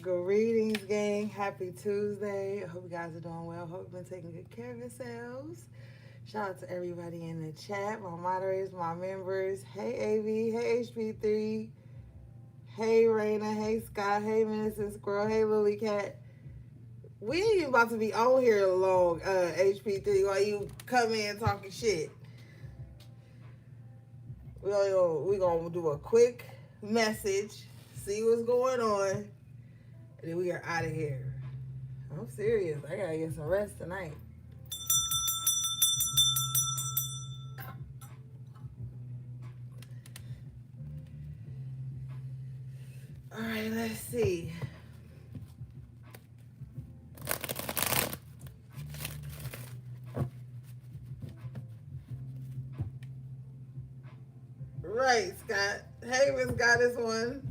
Greetings, gang. Happy Tuesday. I hope you guys are doing well. Hope you've been taking good care of yourselves. Shout out to everybody in the chat, my moderators, my members. Hey, AV. Hey, HP3. Hey, Raina. Hey, Scott. Hey, Minister Squirrel. Hey, Lily Cat. We ain't even about to be on here long, HP3, while you come in talking shit. We gonna do a quick message, see what's going on, and then we are out of here. I'm serious. I gotta get some rest tonight. All right, let's see. Right, Scott. Hey, Miss Goddess One.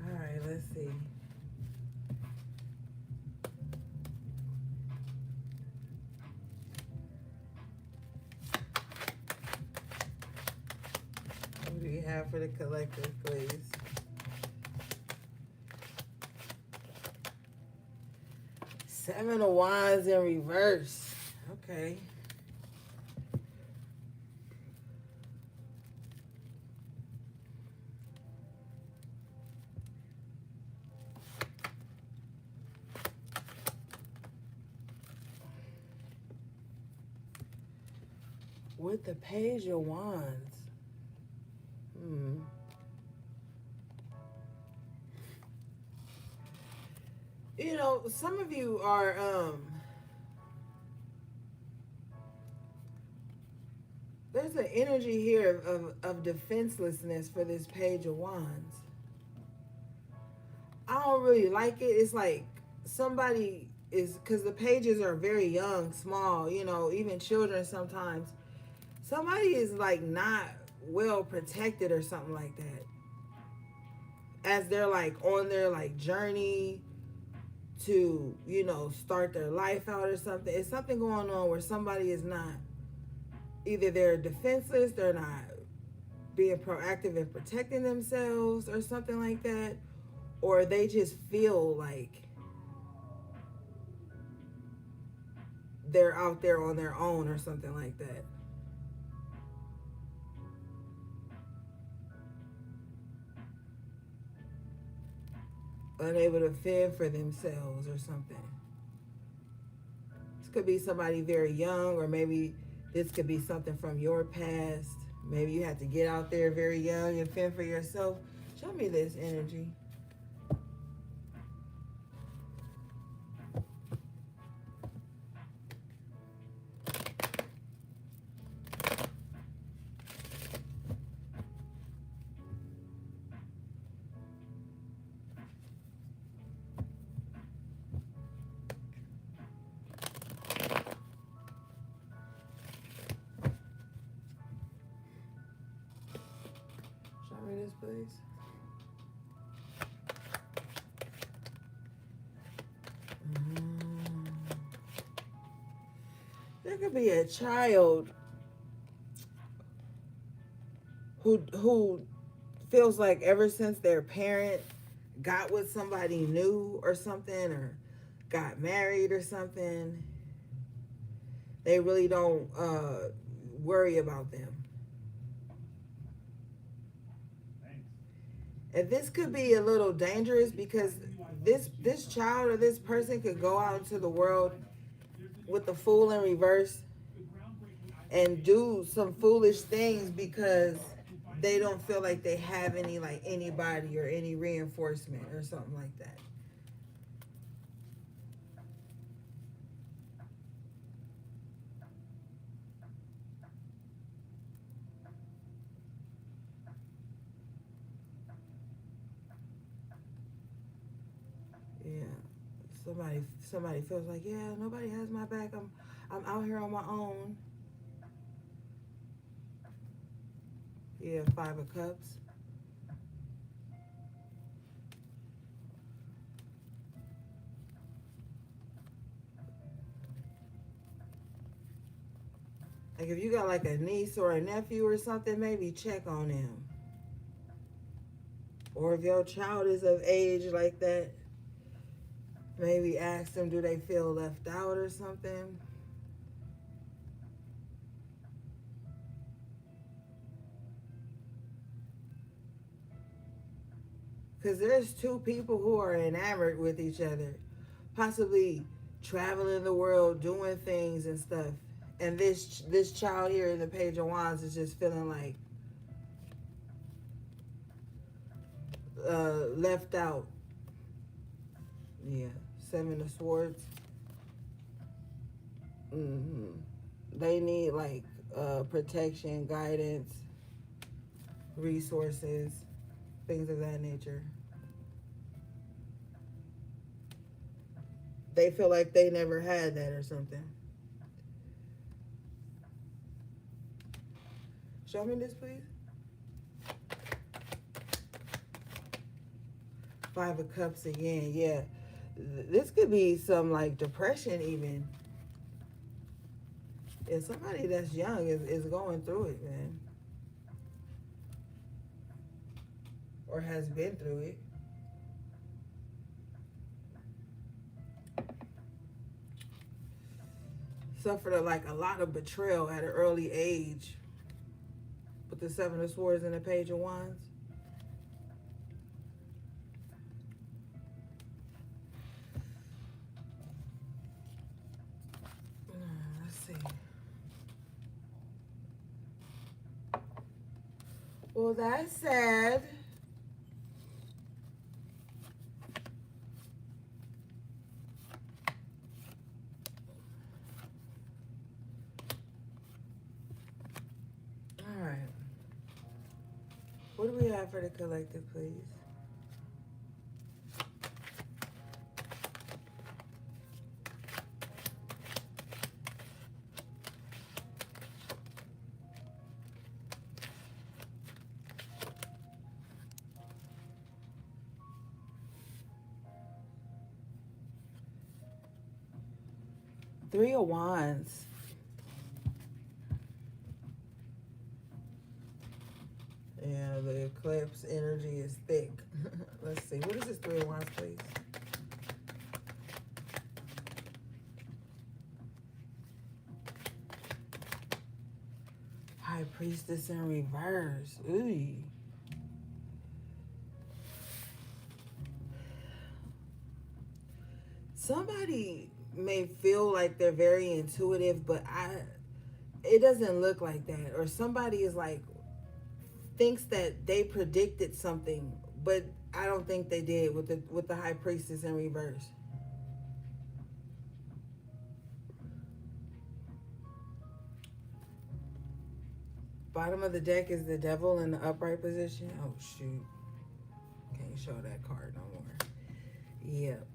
All right, let's see. What do you have for the collective, please? Seven of Wands in reverse. Okay. With the Page of Wands. You know, some of you are there's an energy here of defenselessness for this Page of Wands. I don't really like it. It's like somebody is, because the pages are very young, small, you know, even children sometimes. Somebody is like not well protected or something like that. As they're like on their like journey to, you know, start their life out or something. It's something going on where somebody is not, either they're defenseless, they're not being proactive in protecting themselves or something like that, or they just feel like they're out there on their own or something like that. Unable to fend for themselves or something. This could be somebody very young, or maybe this could be something from your past. Maybe you had to get out there very young and fend for yourself. Show me this energy. Show me this, please. There could be a child who feels like ever since their parent got with somebody new or something, or got married or something, they really don't worry about them. And this could be a little dangerous because this child or this person could go out into the world with the Fool in reverse and do some foolish things because they don't feel like they have any, like, anybody or any reinforcement or something like that. Yeah. Somebody feels like, yeah, nobody has my back. I'm out here on my own. Yeah, Five of Cups. Like if you got like a niece or a nephew or something, maybe check on them. Or if your child is of age like that, maybe ask them, do they feel left out or something? Because there's two people who are enamored with each other, possibly traveling the world, doing things and stuff. And this child here in the Page of Wands is just feeling like left out. Yeah, Seven of Swords. hmm They need like protection, guidance, resources, things of that nature. They feel like they never had that or something. Show me this, please. Five of Cups again. Yeah, this could be some like depression even. Yeah, somebody that's young is going through it, man, or has been through it. Suffered like a lot of betrayal at an early age with the Seven of Swords and the Page of Wands. Let's see. Well, that's sad. All right. What do we have for the collective, please? Three of Wands. Yeah, the Eclipse energy is thick. Let's see. What is this Three of Wands, please? High Priestess in reverse. Ooh. Somebody may feel like they're very intuitive, but it doesn't look like that. Or somebody is like thinks that they predicted something, but I don't think they did with the High Priestess in reverse. Bottom of the deck is the Devil in the upright position. Oh shoot. Can't show that card no more. Yep.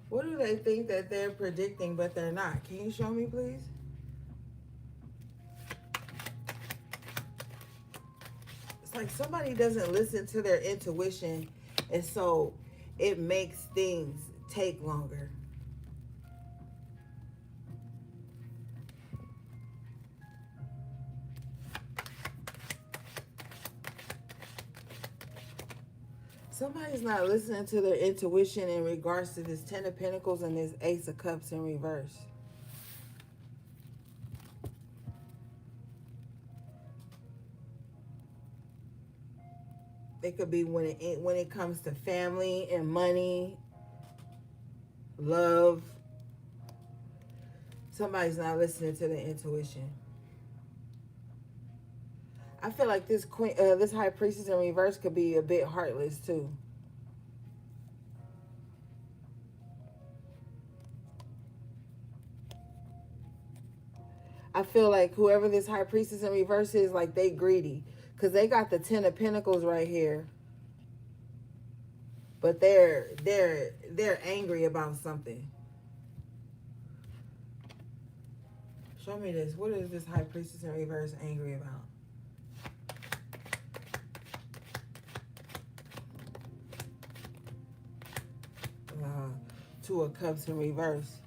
What do they think that they're predicting but they're not? Can you show me, please? It's like somebody doesn't listen to their intuition, and so it makes things take longer. Somebody's not listening to their intuition in regards to this Ten of Pentacles and this Ace of Cups in reverse. It could be when it comes to family and money, love. Somebody's not listening to their intuition. I feel like this High Priestess in reverse could be a bit heartless too. I feel like whoever this High Priestess in reverse is, like they greedy, because they got the Ten of Pentacles right here. but they're angry about something. Show me this. What is this high priestess in reverse angry about? Two of Cups in reverse.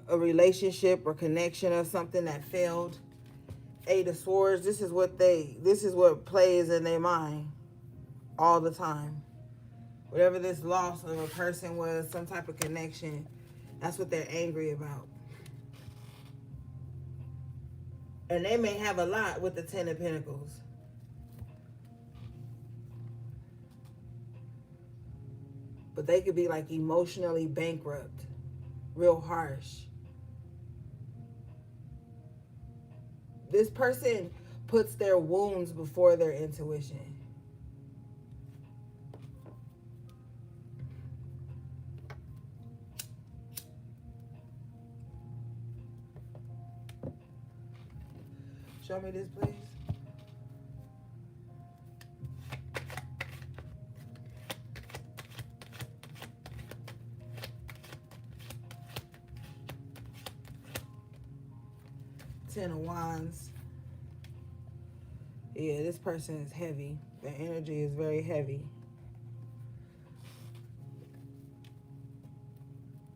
A relationship or connection of something that failed. Eight of Swords. This is what plays in their mind all the time. Whatever this loss of a person was, some type of connection, that's what they're angry about. And they may have a lot with the Ten of Pentacles. But they could be like emotionally bankrupt, real harsh. This person puts their wounds before their intuition. Show me this, please. Ten of Wands. Yeah, this person is heavy. Their energy is very heavy.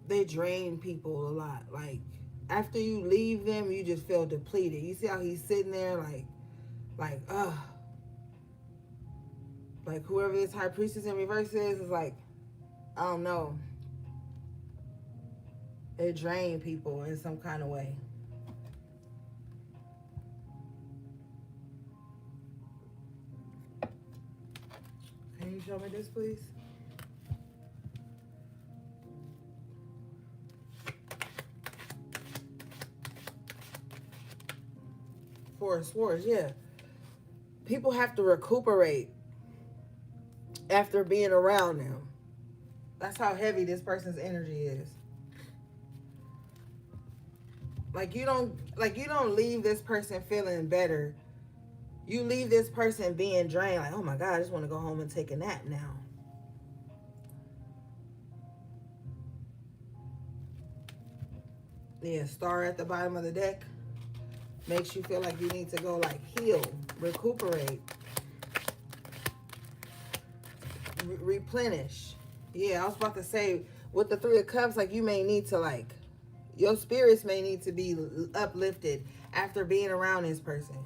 They drain people a lot. Like, after you leave them, you just feel depleted. You see how he's sitting there ugh. Like, whoever this high priestess in reverse is like, I don't know. They drain people in some kind of way. Can you show me this, please? Four of Swords, yeah. People have to recuperate after being around them. That's how heavy this person's energy is. Like you don't leave this person feeling better. You leave this person being drained. Like, oh my God, I just want to go home and take a nap now. Yeah, Star at the bottom of the deck makes you feel like you need to go like heal, recuperate, replenish. Yeah, I was about to say with the Three of Cups, like you may need to like, your spirits may need to be uplifted after being around this person.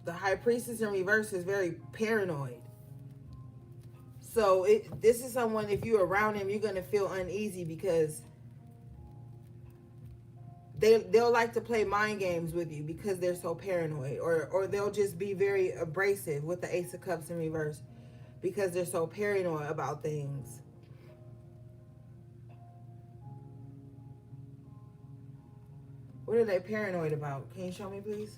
The High Priestess in reverse is very paranoid. So this is someone, if you're around him, you're going to feel uneasy because they'll like to play mind games with you because they're so paranoid. Or they'll just be very abrasive with the Ace of Cups in reverse because they're so paranoid about things. What are they paranoid about? Can you show me, please?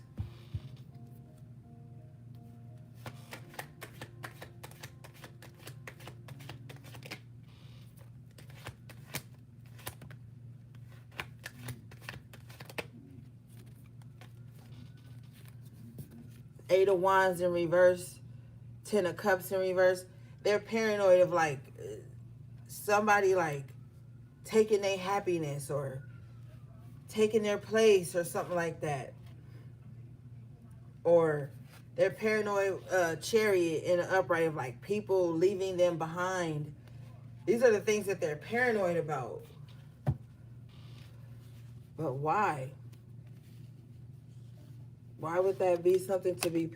Eight of Wands in reverse, Ten of Cups in reverse. They're paranoid of like somebody like taking their happiness or taking their place or something like that. Or they're paranoid Chariot in an upright of like people leaving them behind. These are the things that they're paranoid about. But why? Why would that be something to be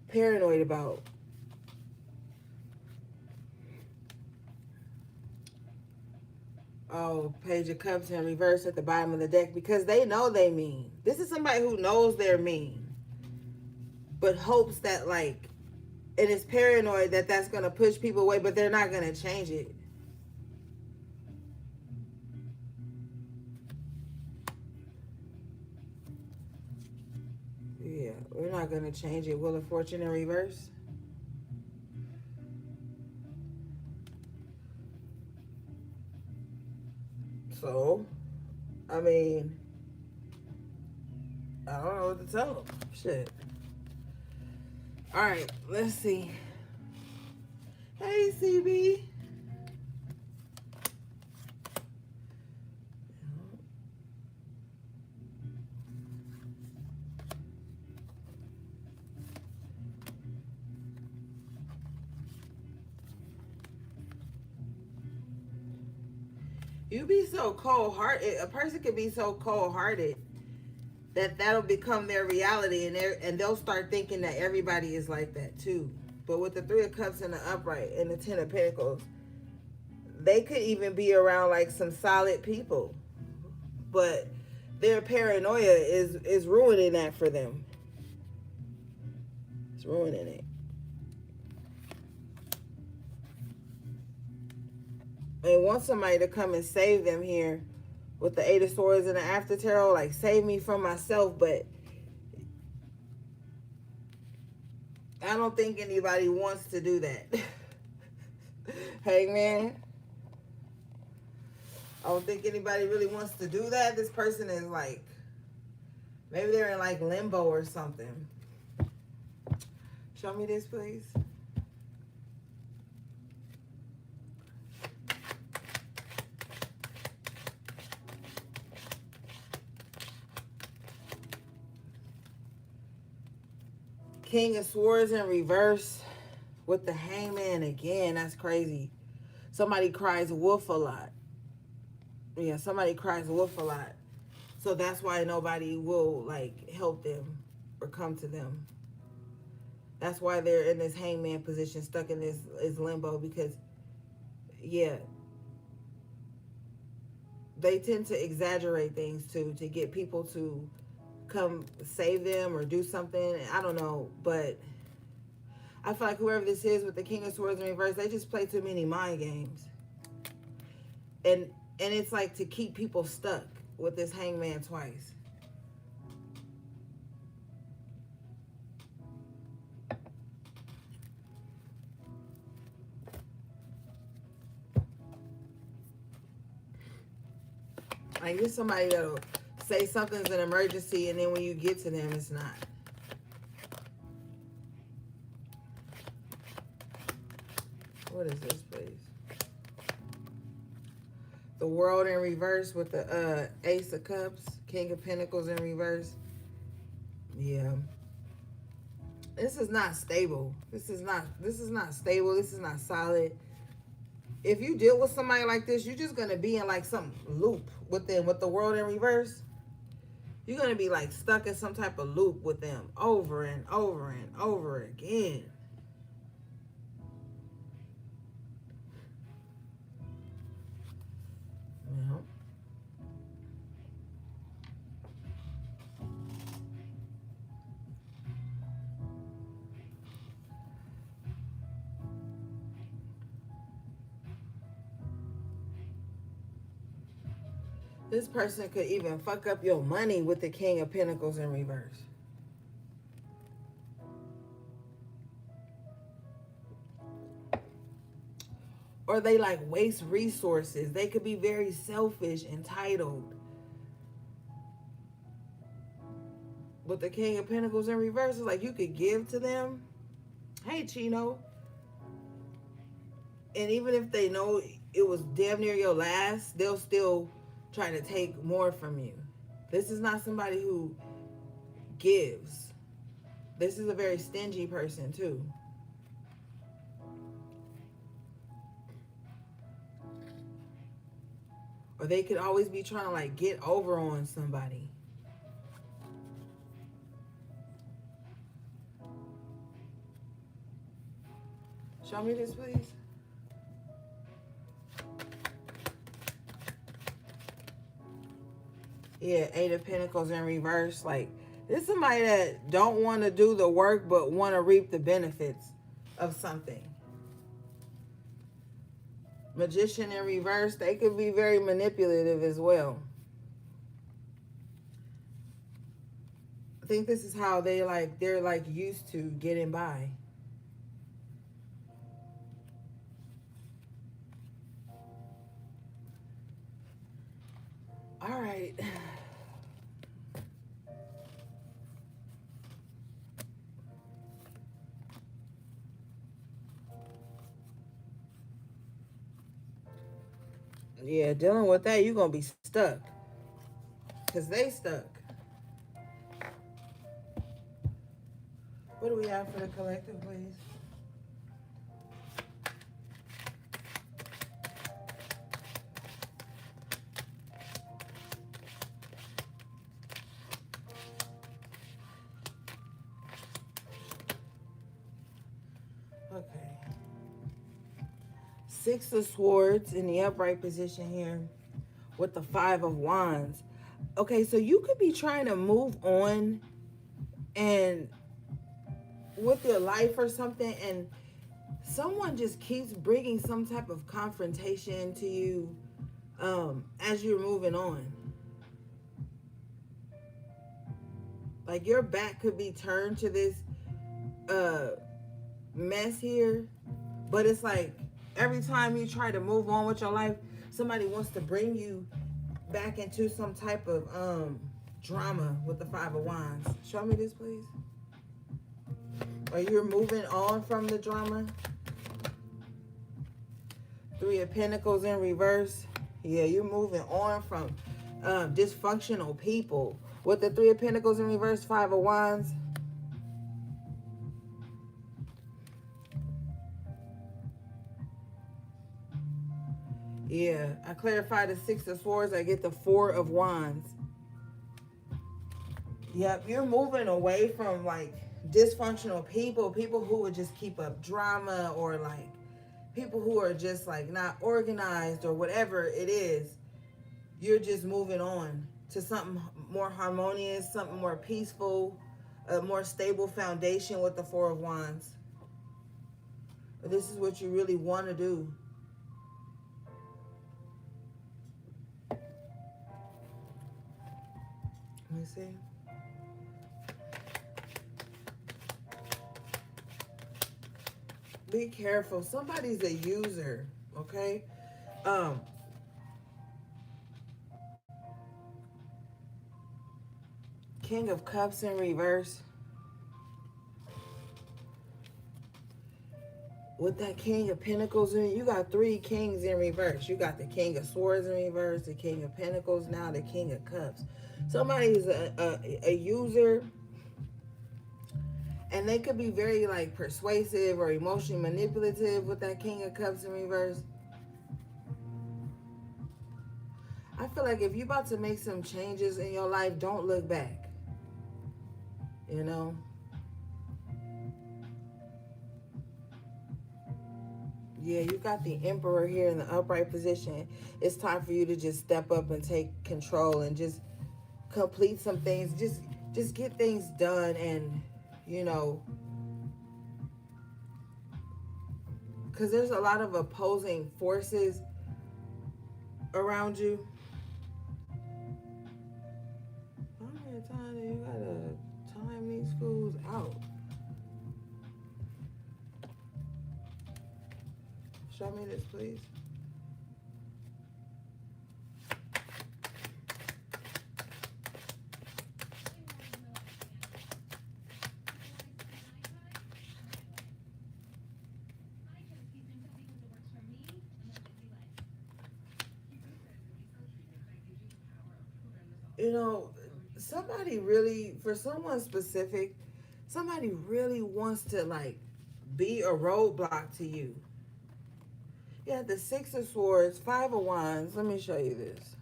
paranoid about? Oh, Page of Cups in reverse at the bottom of the deck because they know they mean. This is somebody who knows they're mean, but hopes that like, and is paranoid that that's going to push people away, but they're not going to change it. Yeah, we're not going to change it. Wheel of Fortune in reverse. So, I mean, I don't know what to tell them. Shit. All right, let's see. Hey, CB. You be so cold-hearted. A person could be so cold-hearted that that'll become their reality, and they'll start thinking that everybody is like that too. But with the Three of Cups and the upright and the Ten of Pentacles, they could even be around like some solid people, but their paranoia is ruining that for them. It's ruining it. They want somebody to come and save them here with the Eight of Swords and the After Tarot, like save me from myself, but I don't think anybody wants to do that. Hey, man. I don't think anybody really wants to do that. This person is like, maybe they're in like limbo or something. Show me this, please. King of Swords in reverse with the Hangman again. That's crazy. Somebody cries wolf a lot. Yeah, somebody cries wolf a lot. So that's why nobody will like help them or come to them. That's why they're in this hangman position, stuck in this limbo, because yeah, they tend to exaggerate things too to get people to come save them or do something. I don't know, but I feel like whoever this is with the King of Swords in reverse, they just play too many mind games. And it's like to keep people stuck with this hangman twice. Like, there's somebody that'll say something's an emergency, and then when you get to them, it's not. What is this, please? The World in reverse with the Ace of Cups, King of Pentacles in reverse. Yeah. This is not stable. This is not stable. This is not solid. If you deal with somebody like this, you're just gonna be in like some loop with them. With the World in reverse, you're gonna be like stuck in some type of loop with them over and over and over again. Yeah. This person could even fuck up your money with the King of Pentacles in reverse. Or they like waste resources. They could be very selfish, entitled. With the King of Pentacles in reverse, it's like you could give to them. Hey, Chino. And even if they know it was damn near your last, they'll still try to take more from you. This is not somebody who gives. This is a very stingy person too. Or they could always be trying to like get over on somebody. Show me this, please. Yeah, Eight of Pentacles in reverse. Like, this is somebody that don't want to do the work but want to reap the benefits of something. Magician in reverse. They could be very manipulative as well. I think this is how they're like used to getting by. All right. Yeah, dealing with that, you're going to be stuck. Because they stuck. What do we have for the collective, please? Okay. Six of Swords in the upright position here with the Five of Wands. Okay, so you could be trying to move on and with your life or something, and someone just keeps bringing some type of confrontation to you as you're moving on. Like your back could be turned to this uh, mess here, but it's like every time you try to move on with your life, somebody wants to bring you back into some type of drama with the Five of Wands. Show me this, please. Or you're moving on from the drama. Three of Pentacles in reverse. Yeah, you're moving on from dysfunctional people. With the Three of Pentacles in reverse, Five of Wands. Yeah, I clarify the Six of Swords. I get the Four of Wands. Yep, you're moving away from like dysfunctional people who would just keep up drama, or like people who are just like not organized or whatever it is. You're just moving on to something more harmonious, something more peaceful, a more stable foundation with the Four of Wands. This is what you really want to do. Let me see. Be careful. Somebody's a user, okay? Um, King of Cups in reverse. With that King of Pentacles in, you got three kings in reverse. You got the King of Swords in reverse, the King of Pentacles, now the King of Cups. Somebody is a user, and they could be very like persuasive or emotionally manipulative with that King of Cups in reverse. I feel like if you're about to make some changes in your life, don't look back. You know? Yeah, you got the Emperor here in the upright position. It's time for you to just step up and take control and just complete some things. Just get things done, and you know, because there's a lot of opposing forces around you. How many times do you gotta time these schools out? Show me this, please. You know, somebody really, for someone specific, somebody really wants to like be a roadblock to you. Yeah, the Six of Swords, Five of Wands. Let me show you this.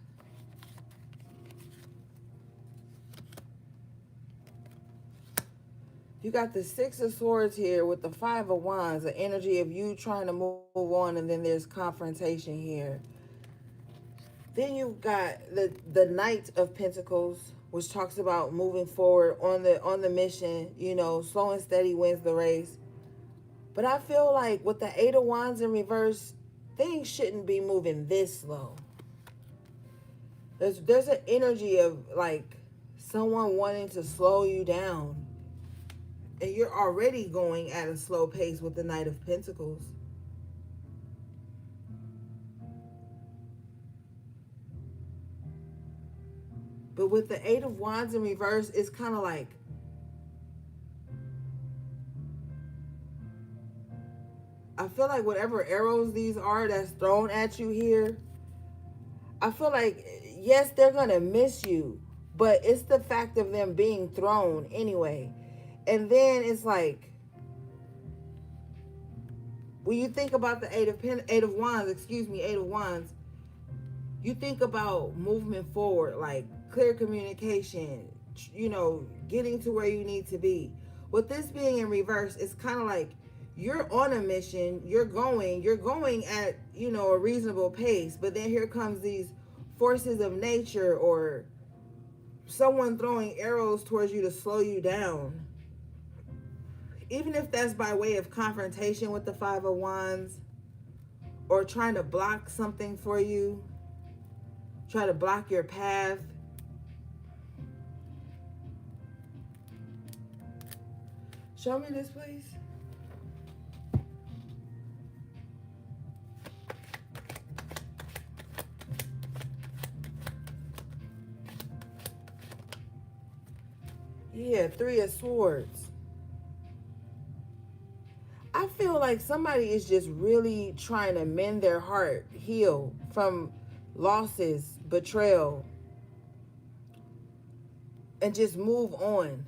You got the Six of Swords here with the Five of Wands, the energy of you trying to move on, and then there's confrontation here. Then you've got the Knight of Pentacles, which talks about moving forward on the mission. You know, slow and steady wins the race. But I feel like with the Eight of Wands in reverse, things shouldn't be moving this slow. There's an energy of like someone wanting to slow you down, and you're already going at a slow pace with the Knight of Pentacles. But with the Eight of Wands in reverse, it's kind of like I feel like whatever arrows these are that's thrown at you here, I feel like, yes, they're going to miss you, but it's the fact of them being thrown anyway. And then it's like, when you think about the eight of wands, eight of wands, you think about movement forward, like clear communication, getting to where you need to be. With this being in reverse, it's kind of like you're on a mission, you're going at, a reasonable pace, but then here comes these forces of nature or someone throwing arrows towards you to slow you down. Even if that's by way of confrontation with the Five of Wands or trying to block something for you, try to block your path. Show me this, please. Yeah, Three of Swords. I feel like somebody is just really trying to mend their heart, heal from losses, betrayal, and just move on.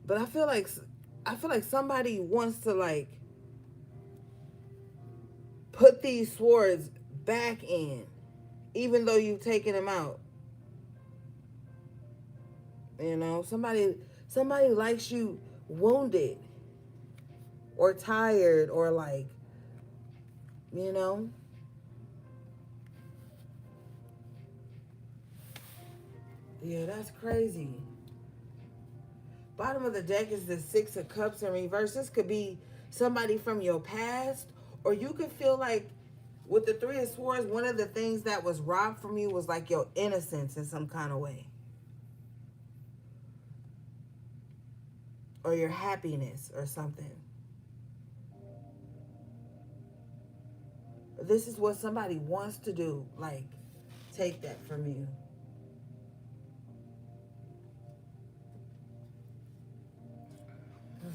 But I feel like somebody wants to like put these swords back in, even though you've taken them out. Somebody likes you wounded or tired or like, you know. Yeah, that's crazy. Bottom of the deck is the Six of Cups in reverse. This could be somebody from your past, or you could feel like with the Three of Swords, one of the things that was robbed from you was like your innocence in some kind of way, or your happiness or something. This is what somebody wants to do, like take that from you.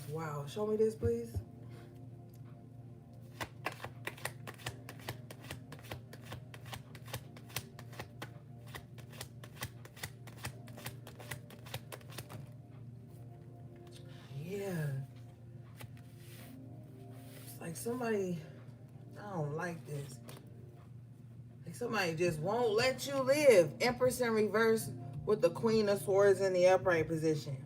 Wow. Show me this, please. Yeah. It's like somebody, I don't like this. Like somebody just won't let you live. Empress in reverse with the Queen of Swords in the upright position.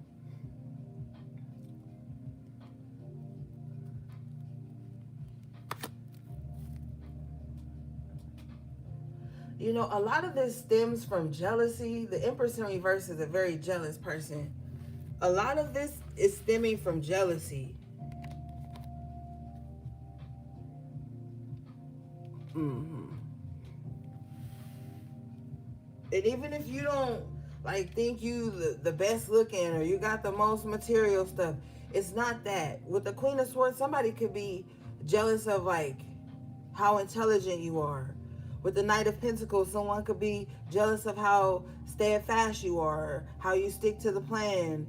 A lot of this stems from jealousy. The Empress in reverse is a very jealous person. A lot of this is stemming from jealousy. Mm-hmm. And even if you don't like think you the best looking or you got the most material stuff, it's not that. With the Queen of Swords, somebody could be jealous of like how intelligent you are. With the Knight of Pentacles, someone could be jealous of how steadfast you are, how you stick to the plan.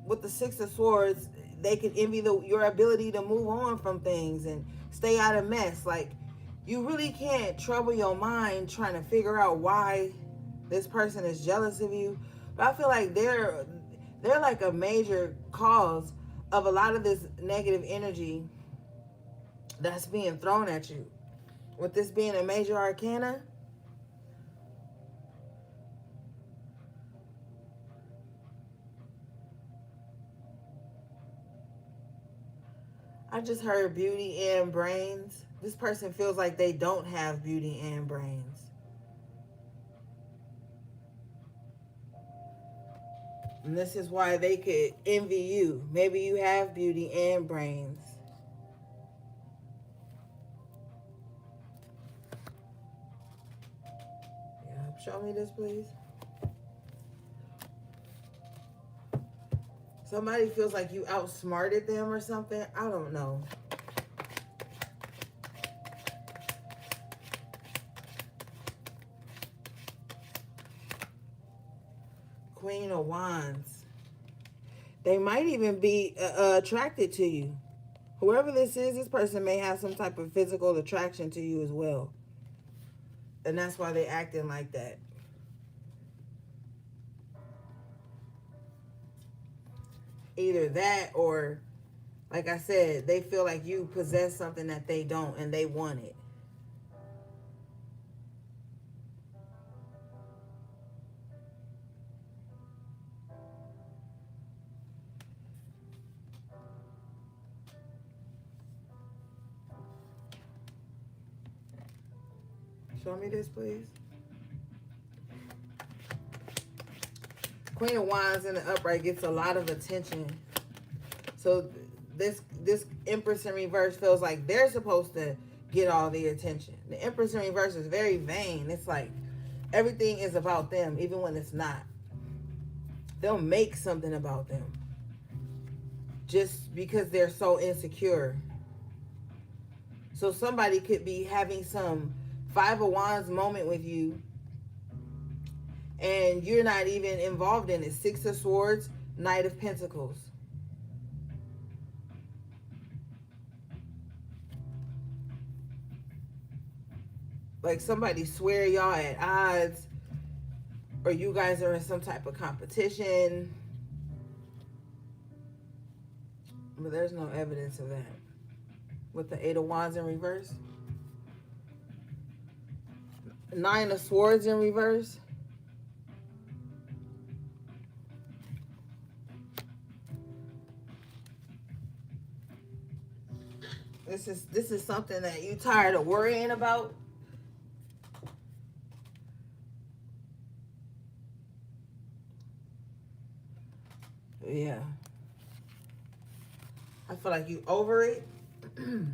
With the Six of Swords, they could envy your ability to move on from things and stay out of mess. Like, you really can't trouble your mind trying to figure out why this person is jealous of you. But I feel like they're like a major cause of a lot of this negative energy that's being thrown at you. With this being a major arcana, I just heard beauty and brains. This person feels like they don't have beauty and brains. And this is why they could envy you. Maybe you have beauty and brains. Yeah, show me this, please. Somebody feels like you outsmarted them or something. I don't know. Queen of Wands. They might even be attracted to you. Whoever this person may have some type of physical attraction to you as well. And that's why they're acting like that. Either that or, like I said, they feel like you possess something that they don't and they want it. Show me this, please. Queen of Wands in the upright gets a lot of attention. So this Empress in reverse feels like they're supposed to get all the attention. The Empress in reverse is very vain. It's like everything is about them, even when it's not. They'll make something about them just because they're so insecure. So somebody could be having some Five of Wands moment with you and you're not even involved in it. Six of Swords, Knight of Pentacles. Like somebody swear y'all at odds, or you guys are in some type of competition. But there's no evidence of that. With the Eight of Wands in reverse. Nine of Swords in reverse. This is something that you tired of worrying about. Yeah. I feel like you over it. And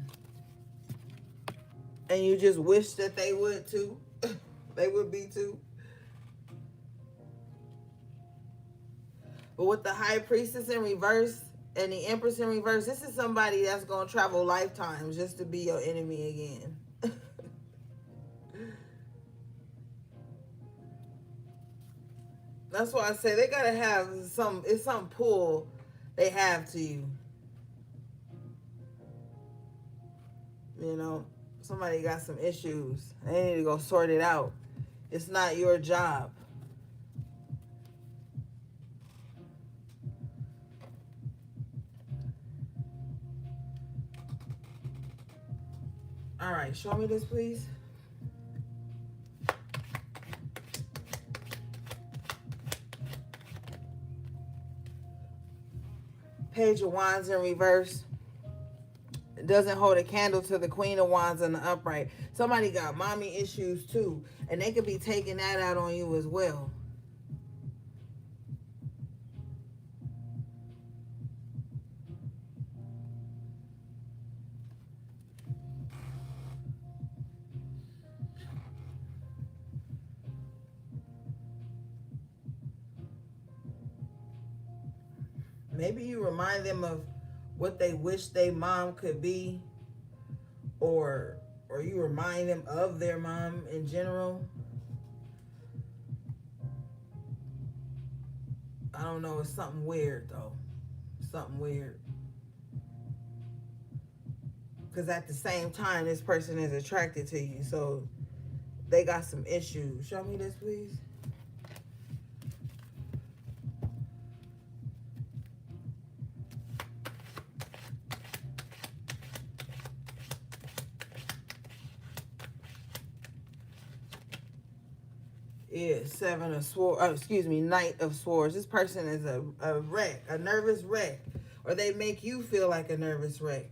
you just wish that they would too. They would be too. But with the High Priestess in reverse and the Empress in reverse, this is somebody that's going to travel lifetimes just to be your enemy again. That's why I say they got to have it's some pull they have to you. You know, somebody got some issues. They need to go sort it out. It's not your job. All right, show me this, please. Page of Wands in reverse. It doesn't hold a candle to the Queen of Wands in the upright. Somebody got mommy issues too, and they could be taking that out on you as well. Maybe you remind them of what they wish their mom could be, or you remind them of their mom in general. I don't know, it's something weird though. Something weird. Because at the same time, this person is attracted to you, so they got some issues. Show me this, please. Yeah, Seven of Swords. Oh, excuse me, Knight of Swords. This person is a wreck, a nervous wreck. Or they make you feel like a nervous wreck.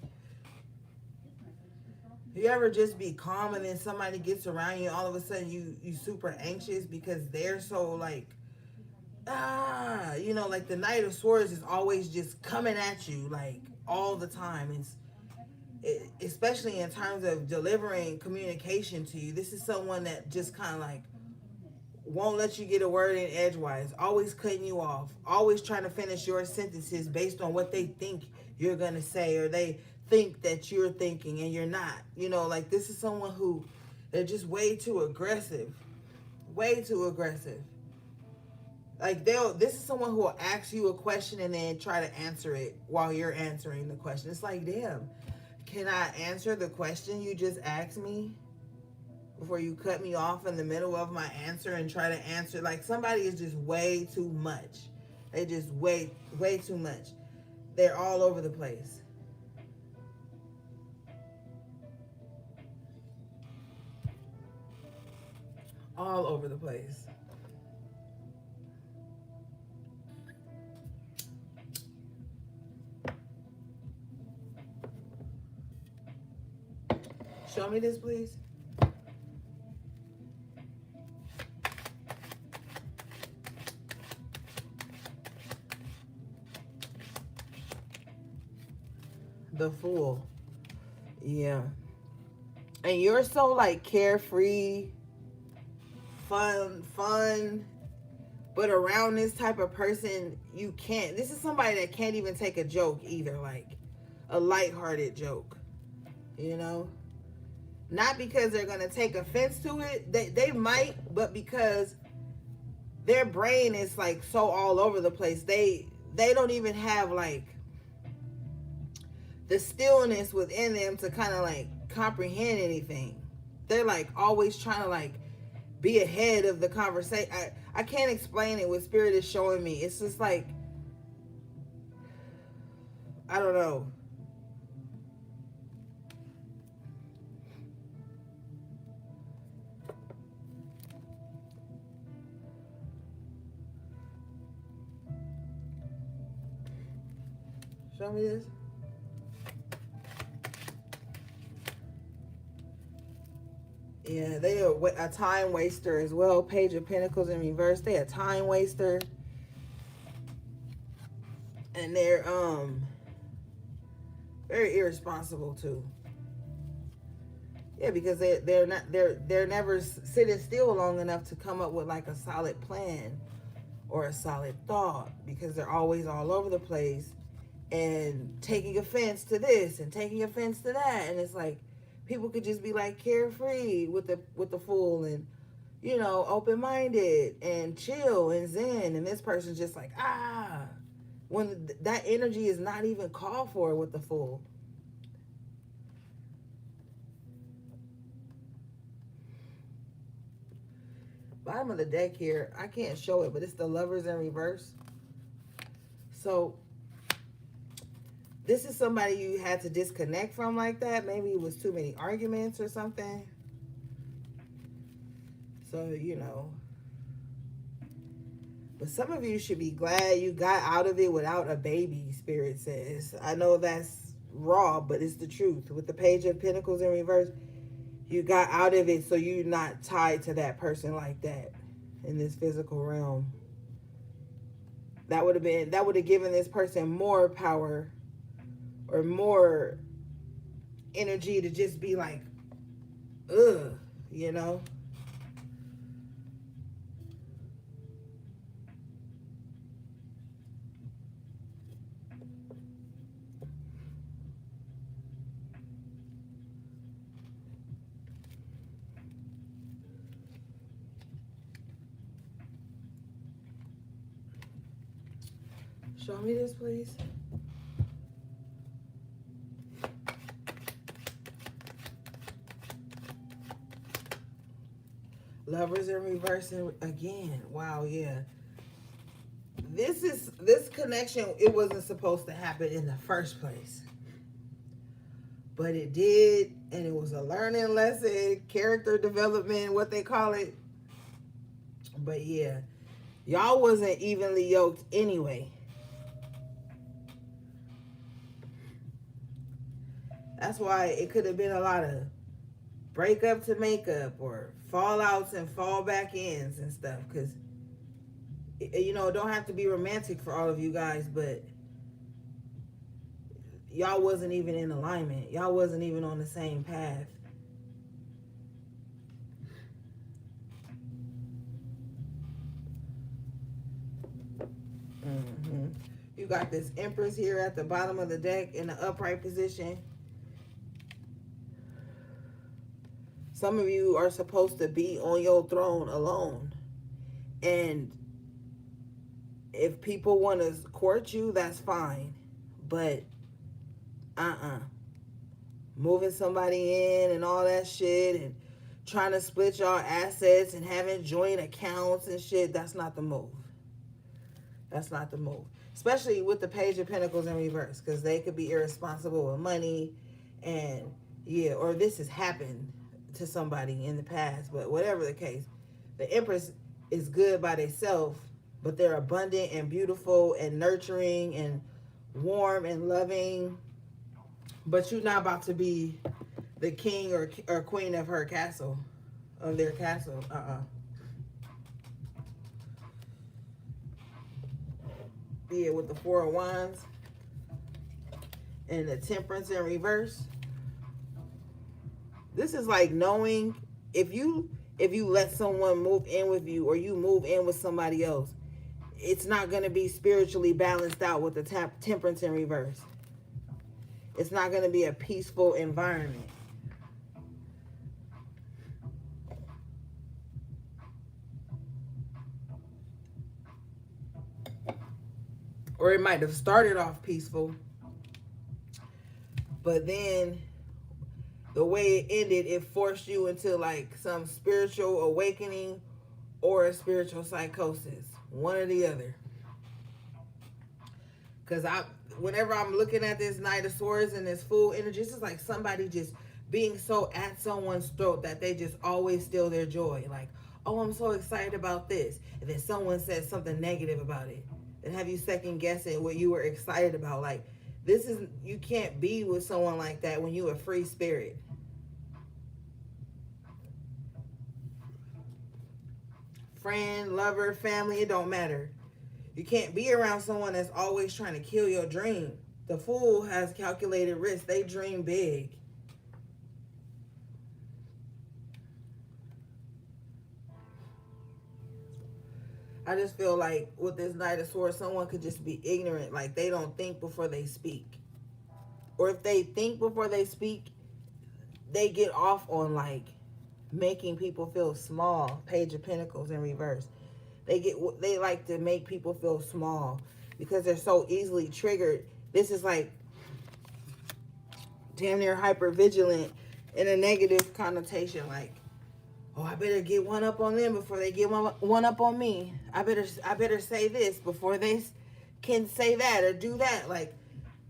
You ever just be calm and then somebody gets around you and all of a sudden you super anxious because they're so like, you know, like the Knight of Swords is always just coming at you like all the time. Especially in terms of delivering communication to you. This is someone that just kind of like won't let you get a word in edgewise, always cutting you off, always trying to finish your sentences based on what they think you're going to say, or they think that you're thinking and you're not. You know, like this is someone who they're just way too aggressive. Way too aggressive. Like this is someone who will ask you a question and then try to answer it while you're answering the question. It's like, damn, can I answer the question you just asked me before you cut me off in the middle of my answer and try to answer? Like, somebody is just way too much. They just way too much. They're all over the place. All over the place. Show me this, please. The Fool. Yeah. And you're so like carefree, fun, but around this type of person, you can't. This is somebody that can't even take a joke either, like a lighthearted joke, you know? Not because they're going to take offense to it. They might, but because their brain is like so all over the place. They don't even have like the stillness within them to kind of like comprehend anything. They're like always trying to like be ahead of the conversation. I can't explain it. What Spirit is showing me, it's just like, I don't know. Show me this. Yeah, they are a time waster as well. Page of Pentacles in reverse. They a time waster. And they're very irresponsible too. Yeah, because they're never sitting still long enough to come up with like a solid plan or a solid thought, because they're always all over the place and taking offense to this and taking offense to that. And it's like, people could just be like carefree with the Fool, and you know, open-minded and chill and zen, and this person's just like, when that energy is not even called for with the Fool. Bottom of the deck here, I can't show it, but it's the Lovers in reverse. So this is somebody you had to disconnect from like that. Maybe it was too many arguments or something. So, you know. But some of you should be glad you got out of it without a baby, Spirit says. I know that's raw, but it's the truth. With the Page of Pentacles in reverse, you got out of it so you're not tied to that person like that in this physical realm. That would have given this person more power or more energy to just be like, ugh, you know? Show me this, please. Lovers in reverse again. Wow, yeah. This connection, it wasn't supposed to happen in the first place. But it did, and it was a learning lesson, character development, what they call it. But yeah, y'all wasn't evenly yoked anyway. That's why it could have been a lot of breakup to makeup or fallouts and fallback ins and stuff, because you know, it don't have to be romantic for all of you guys, but y'all wasn't even in alignment. Y'all wasn't even on the same path. You got this Empress here at the bottom of the deck in the upright position. Some of you are supposed to be on your throne alone. And If people want to court you, that's fine. But moving somebody in and all that shit and trying to split y'all assets and having joint accounts and shit, that's not the move. That's not the move. Especially with the Page of Pentacles in reverse, because they could be irresponsible with money and yeah, or this has happened to somebody in the past, but whatever the case, the Empress is good by themselves, but they're abundant and beautiful and nurturing and warm and loving. But you're not about to be the king or queen of her castle, of their castle. Yeah, with the Four of Wands and the Temperance in reverse. This is like knowing if you let someone move in with you or you move in with somebody else, it's not going to be spiritually balanced out with the Temperance in reverse. It's not going to be a peaceful environment. Or it might have started off peaceful, but then the way it ended, it forced you into like some spiritual awakening or a spiritual psychosis. One or the other. Because whenever I'm looking at this Knight of Swords and this Fool energy, it's just like somebody just being so at someone's throat that they just always steal their joy. Like, oh, I'm so excited about this. And then someone says something negative about it. And have you second guessing what you were excited about. Like, you can't be with someone like that when you're a free spirit. Friend, lover, family, it don't matter. You can't be around someone that's always trying to kill your dream. The Fool has calculated risk. They dream big. I just feel like with this Knight of Swords, someone could just be ignorant. Like they don't think before they speak. Or if they think before they speak, they get off on like making people feel small. Page of Pentacles in reverse. They like to make people feel small because they're so easily triggered. This is like damn near hyper vigilant in a negative connotation. Like, oh, I better get one up on them before they get one up on me. I better say this before they can say that or do that. Like,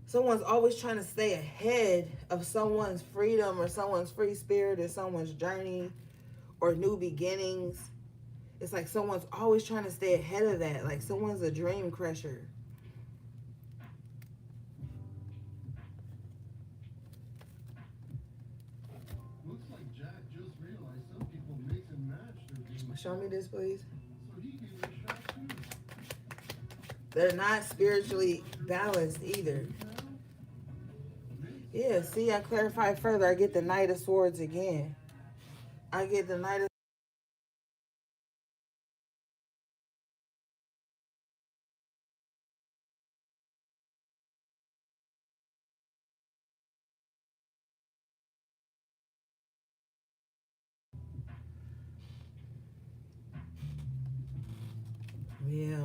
someone's always trying to stay ahead of someone's freedom or someone's free spirit or someone's journey or new beginnings. It's like someone's always trying to stay ahead of that. Like someone's a dream crusher. Looks like Jack just realized some people mix and match their dreams. Show me this, please. So he gave it a shot too. They're not spiritually balanced either. Yeah, see, I clarified further. I get the Knight of Swords again. I get the Knight of yeah.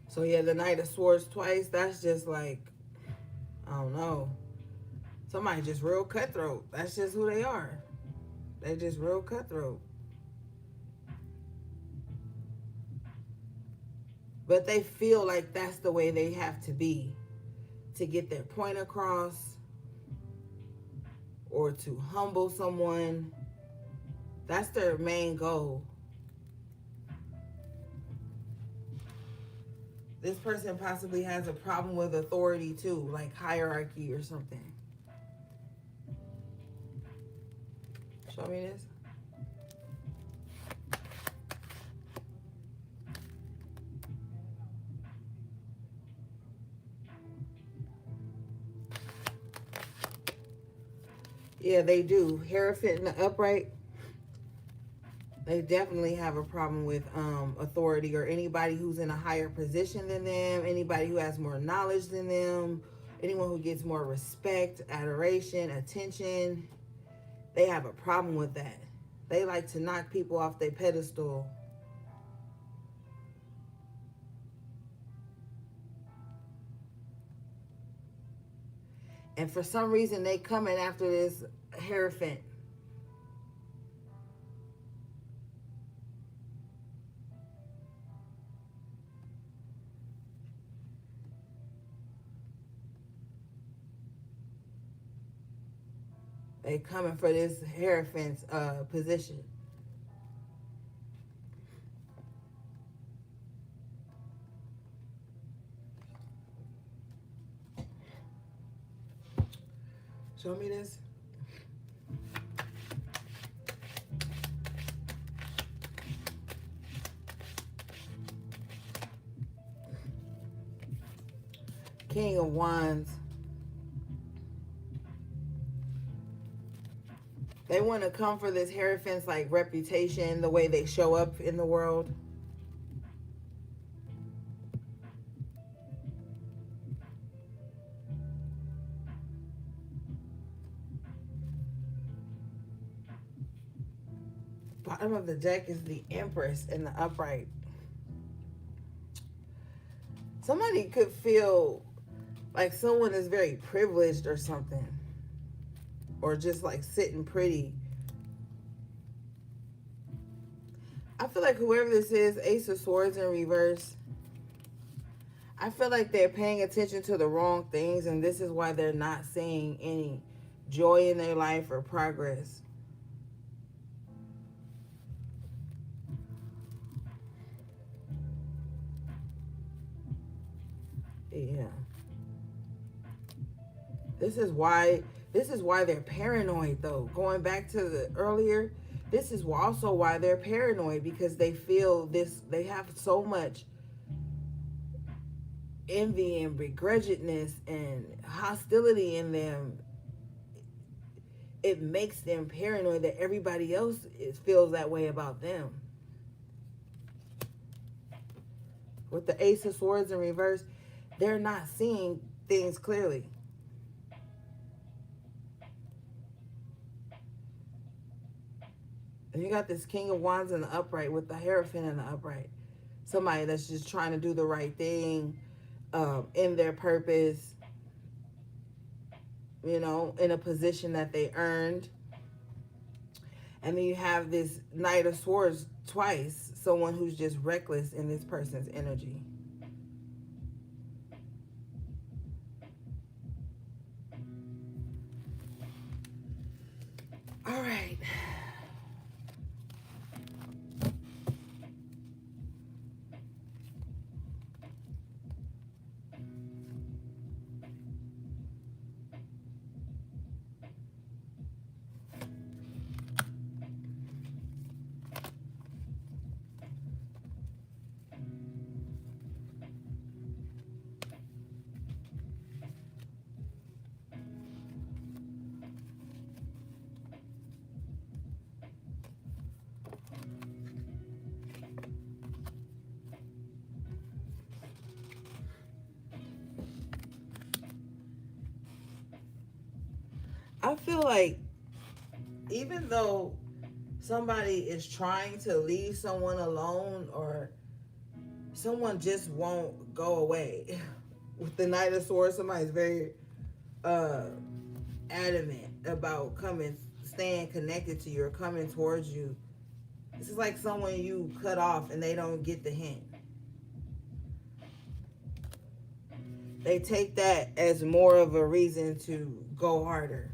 So yeah, the Knight of Swords twice. That's just like, I don't know. Somebody just real cutthroat. That's just who they are. They just real cutthroat. But they feel like that's the way they have to be to get their point across or to humble someone. That's their main goal. This person possibly has a problem with authority too, like hierarchy or something. Show me this. Yeah, they do. Hierophant in the upright. They definitely have a problem with authority or anybody who's in a higher position than them, anybody who has more knowledge than them, anyone who gets more respect, adoration, attention. They have a problem with that. They like to knock people off their pedestal. And for some reason, they coming after this Hierophant. They coming for this Hierophant's position. Show me this. King of Wands. They want to come for this Hierophant's like reputation, the way they show up in the world. Bottom of the deck is the Empress in the upright. Somebody could feel like someone is very privileged or something, or just like sitting pretty. I feel like whoever this is, Ace of Swords in reverse, I feel like they're paying attention to the wrong things, and this is why they're not seeing any joy in their life or progress. Yeah. This is why they're paranoid though. Going back to the earlier, this is also why they're paranoid, because they feel this, they have so much envy and begrudgingness and hostility in them. It makes them paranoid that everybody else feels that way about them. With the Ace of Swords in reverse, they're not seeing things clearly. And you got this King of Wands in the upright with the Hierophant in the upright. Somebody that's just trying to do the right thing, in their purpose, you know, in a position that they earned. And then you have this Knight of Swords twice, someone who's just reckless in this person's energy. All right. I feel like even though somebody is trying to leave someone alone, or someone just won't go away. With the Knight of Swords, somebody's very adamant about staying connected to you or coming towards you. This is like someone you cut off and they don't get the hint. They take that as more of a reason to go harder.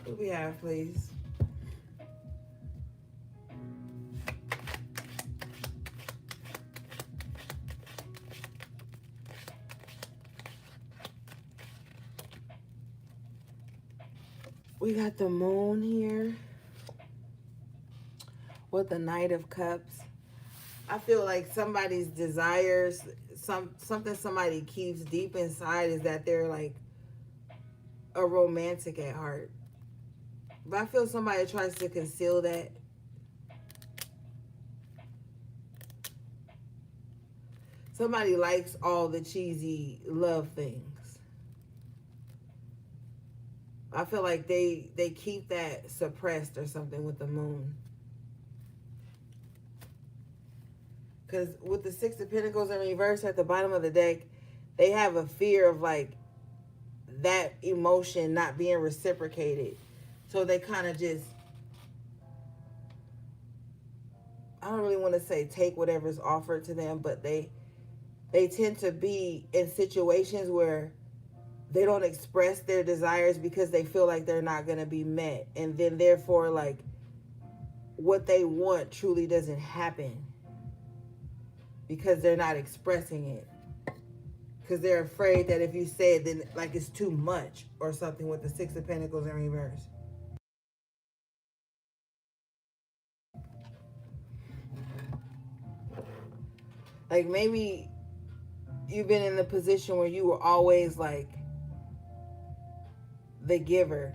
What do we have, please? We got the Moon here with the Knight of Cups. I feel like somebody's desires, something somebody keeps deep inside, is that they're like a romantic at heart. But I feel somebody tries to conceal that. Somebody likes all the cheesy love things. I feel like they keep that suppressed or something with the Moon. Because with the Six of Pentacles in reverse at the bottom of the deck, they have a fear of like that emotion not being reciprocated. So they kind of just, I don't really want to say take whatever's offered to them, but they tend to be in situations where they don't express their desires because they feel like they're not going to be met. And then therefore like what they want truly doesn't happen because they're not expressing it. Because they're afraid that if you say it, then like it's too much or something with the Six of Pentacles in reverse. Like maybe you've been in the position where you were always like the giver.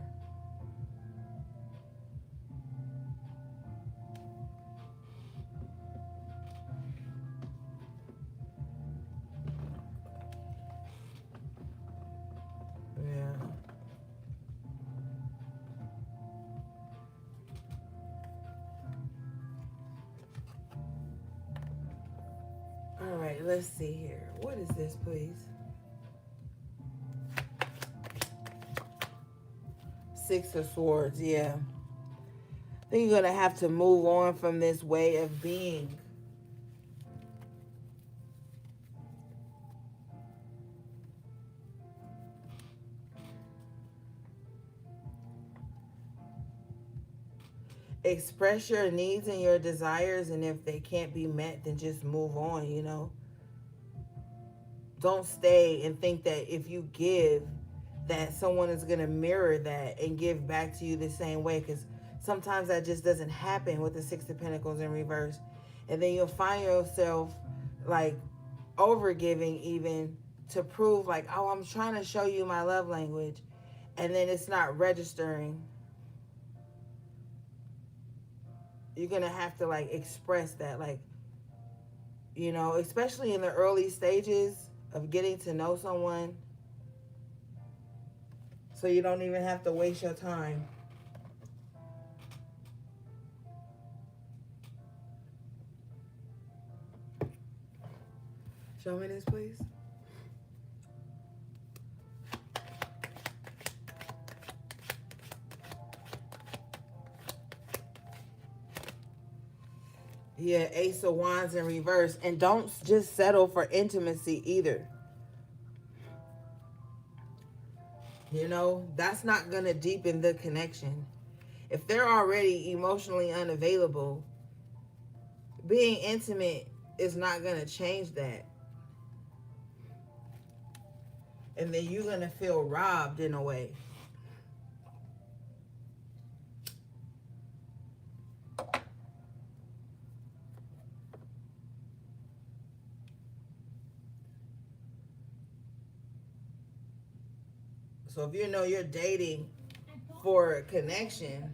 Yeah. All right, let's see here. What is this, please? Six of Swords, yeah. I think you're going to have to move on from this way of being. Express your needs and your desires, and if they can't be met, then just move on, you know? Don't stay and think that if you give, that someone is going to mirror that and give back to you the same way, because sometimes that just doesn't happen with the Six of Pentacles in reverse. And then you'll find yourself like over giving even to prove like, oh, I'm trying to show you my love language, and then it's not registering. You're going to have to like express that, like, you know, especially in the early stages of getting to know someone, so you don't even have to waste your time. Show me this, please. Yeah, Ace of Wands in reverse. And don't just settle for intimacy either. You know, that's not going to deepen the connection. If they're already emotionally unavailable, being intimate is not going to change that. And then you're going to feel robbed in a way. So if you know you're dating for a connection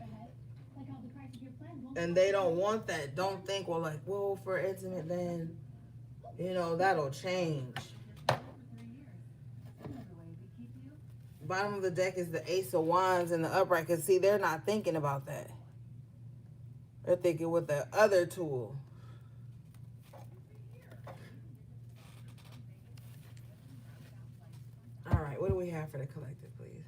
and they don't want that, don't think, well, like, well, for intimate, then, you know, that'll change. Bottom of the deck is the Ace of Wands in the upright, because see, they're not thinking about that. They're thinking with the other tool. All right, what do we have for the collective, please?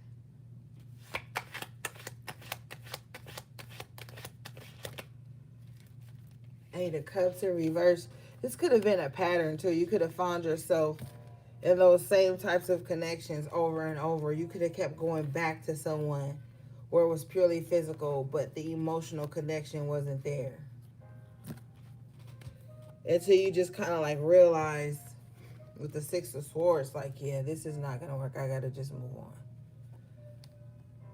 Eight of Cups in reverse. This could have been a pattern too. You could have found yourself in those same types of connections over and over. You could have kept going back to someone where it was purely physical, but the emotional connection wasn't there. Until you just kind of like realized with the Six of Swords, like, yeah, this is not going to work. I got to just move on.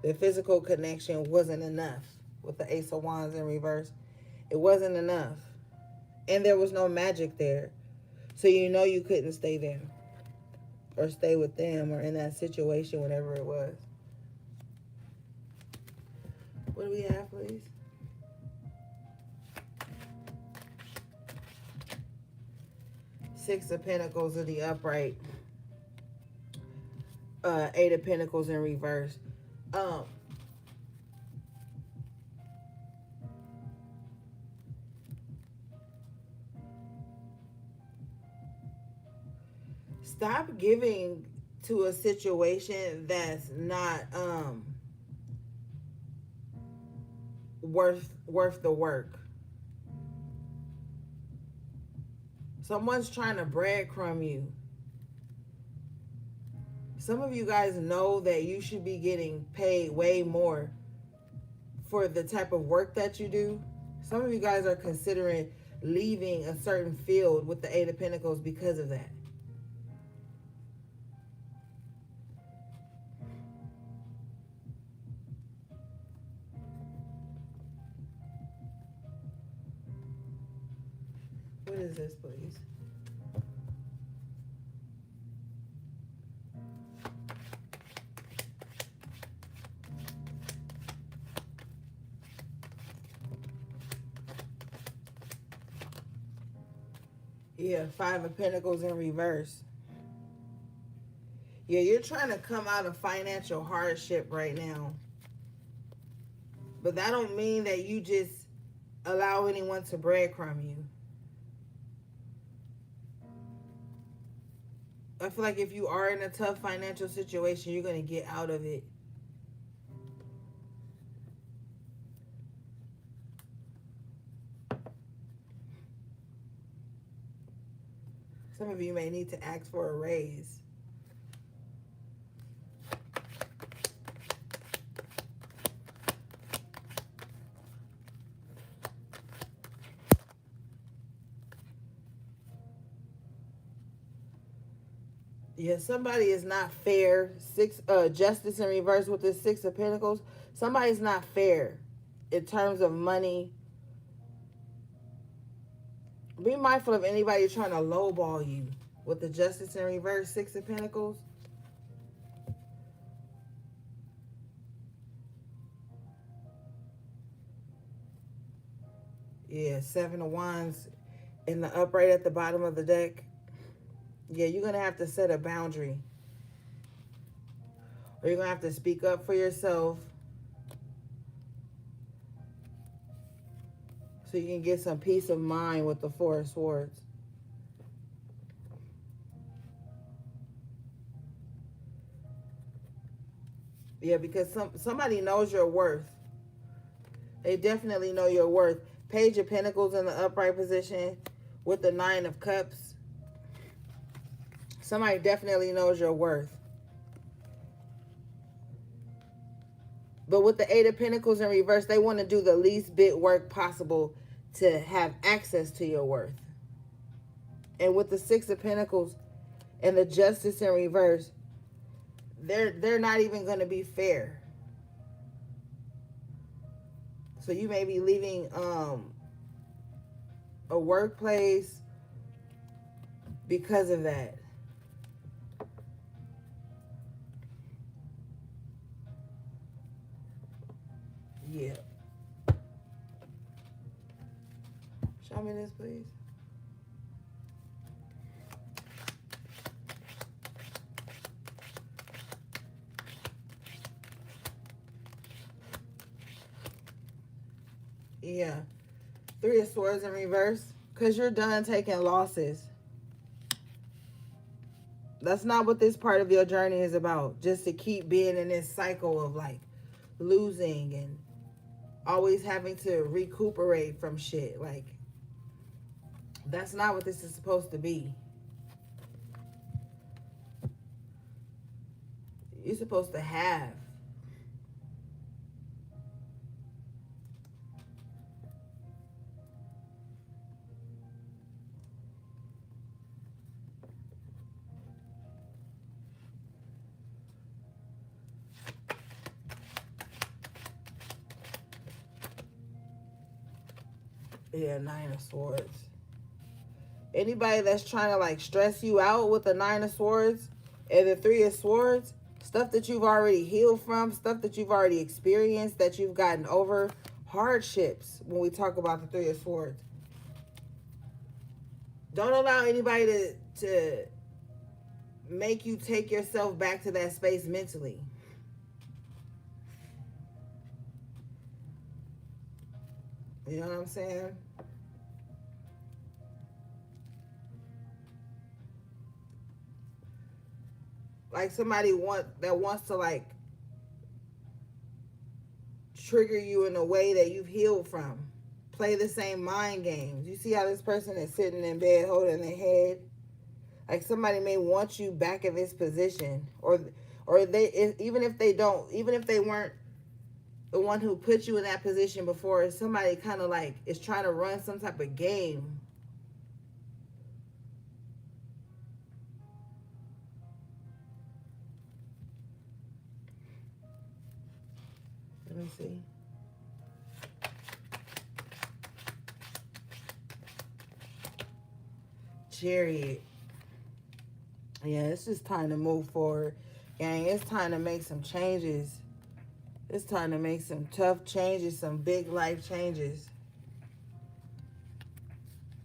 The physical connection wasn't enough with the Ace of Wands in reverse. It wasn't enough. And there was no magic there. So you know you couldn't stay there. Or stay with them or in that situation, whatever it was. What do we have, please? Six of Pentacles in the upright. Eight of Pentacles in reverse. Stop giving to a situation that's not worth the work. Someone's trying to breadcrumb you. Some of you guys know that you should be getting paid way more for the type of work that you do. Some of you guys are considering leaving a certain field with the Eight of Pentacles because of that. What is this, please? Yeah, Five of Pentacles in reverse. Yeah, you're trying to come out of financial hardship right now. But that don't mean that you just allow anyone to breadcrumb you. I feel like if you are in a tough financial situation, you're going to get out of it. Some of you may need to ask for a raise. Yeah, somebody is not fair. Justice in reverse with the Six of Pentacles. Somebody's not fair in terms of money. Be mindful of anybody trying to lowball you with the Justice in reverse, Six of Pentacles. Yeah, Seven of Wands in the upright at the bottom of the deck. Yeah, you're going to have to set a boundary. Or you're going to have to speak up for yourself so you can get some peace of mind with the Four of Swords. Yeah, because somebody knows your worth. They definitely know your worth. Page of Pentacles in the upright position with the Nine of Cups. Somebody definitely knows your worth. But with the Eight of Pentacles in reverse, they want to do the least bit work possible to have access to your worth. And with the Six of Pentacles and the Justice in reverse, they're not even going to be fair. So you may be leaving a workplace because of that. Yeah. Show me this, please. Yeah. Three of Swords in reverse. Because you're done taking losses. That's not what this part of your journey is about. Just to keep being in this cycle of like losing and always having to recuperate from shit. Like, that's not what this is supposed to be. You're supposed to have. Yeah, Nine of Swords. Anybody that's trying to like stress you out with the Nine of Swords and the Three of Swords, stuff that you've already healed from, stuff that you've already experienced, that you've gotten over, hardships when we talk about the Three of Swords. Don't allow anybody to make you take yourself back to that space mentally. You know what I'm saying? like somebody wants to like trigger you in a way that you've healed from. Play the same mind games. You see how this person is sitting in bed holding their head? Like somebody may want you back in this position, or they, even if they don't, even if they weren't the one who put you in that position before, somebody kind of like is trying to run some type of game. Let me see. Chariot. Yeah, it's just time to move forward. Gang, it's time to make some changes. It's time to make some tough changes, some big life changes.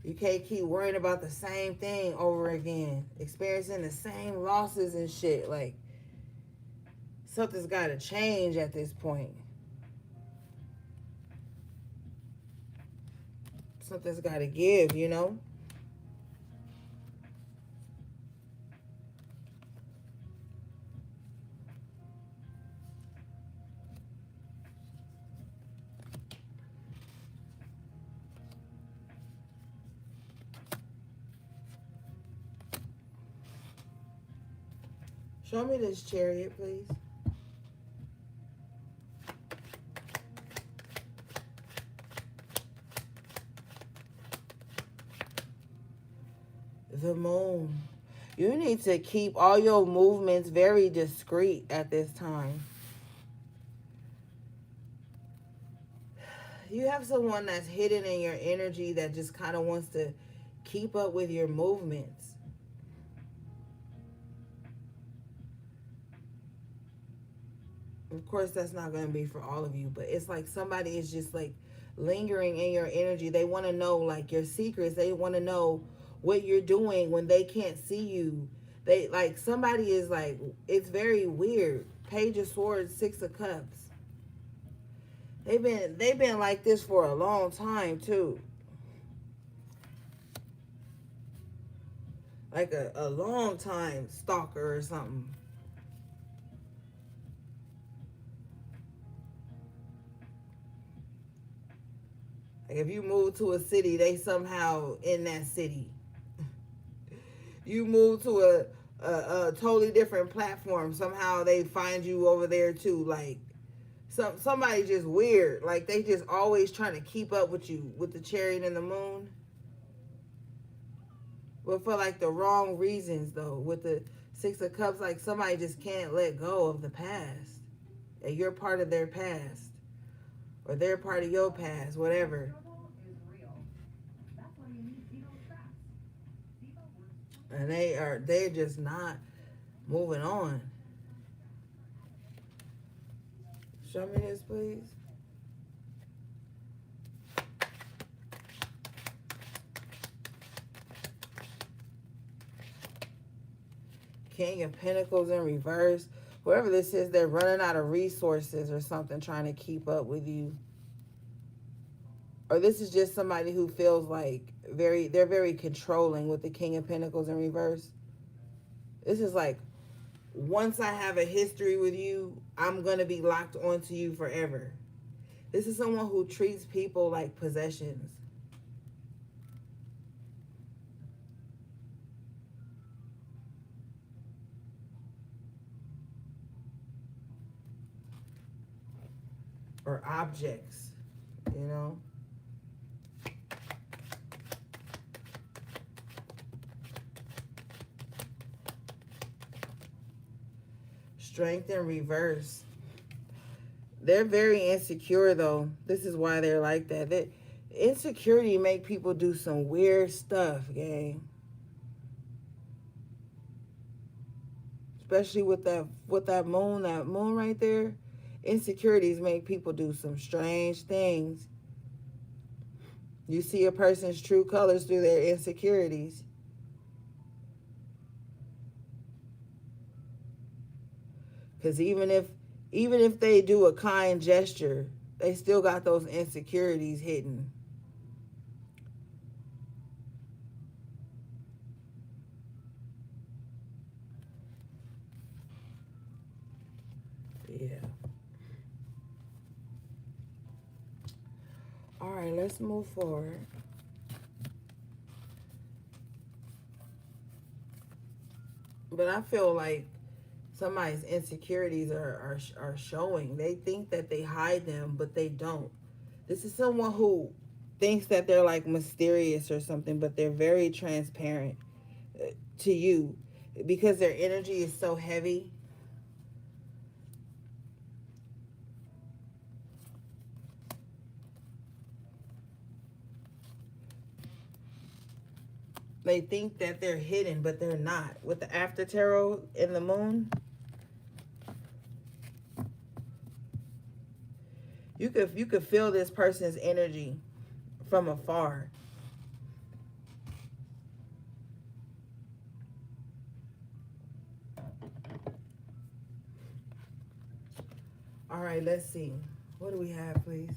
You can't keep worrying about the same thing over again, experiencing the same losses and shit. Like, something's got to change at this point. Something's got to give, you know? Show me this chariot, please. The moon. You need to keep all your movements very discreet at this time. You have someone that's hidden in your energy that just kind of wants to keep up with your movements. Of course, that's not going to be for all of you, but it's like somebody is just like lingering in your energy. They want to know like your secrets. They want to know what you're doing when they can't see you. They like somebody is like, it's very weird. Page of Swords, Six of Cups. They've been like this for a long time too. Like a long time stalker or something. Like if you move to a city, they somehow in that city. You move to a totally different platform, somehow they find you over there too. Like somebody just weird. Like they just always trying to keep up with you with the chariot and the moon. But for like the wrong reasons though. With the Six of Cups, like somebody just can't let go of the past. And you're part of their past. Or they're part of your past, whatever. And they're just not moving on. Show me this, please. King of Pentacles in reverse. Whoever this is, they're running out of resources or something, trying to keep up with you. Or this is just somebody who feels like they're very controlling with the King of Pentacles in reverse. This is like, once I have a history with you, I'm going to be locked onto you forever. This is someone who treats people like possessions. Or objects, you know? Strength in reverse. They're very insecure though. This is why they're like that. Insecurity make people do some weird stuff, gang. Especially with that moon right there. Insecurities make people do some strange things. You see a person's true colors through their insecurities. Because even if they do a kind gesture, they still got those insecurities hidden. right, let's move forward. But I feel like somebody's insecurities are showing. They think that they hide them, but they don't. This is someone who thinks that they're like mysterious or something, but they're very transparent to you because their energy is so heavy. They think that they're hidden, but they're not. With the after tarot and the moon, you could feel this person's energy from afar. All right, let's see. What do we have, please?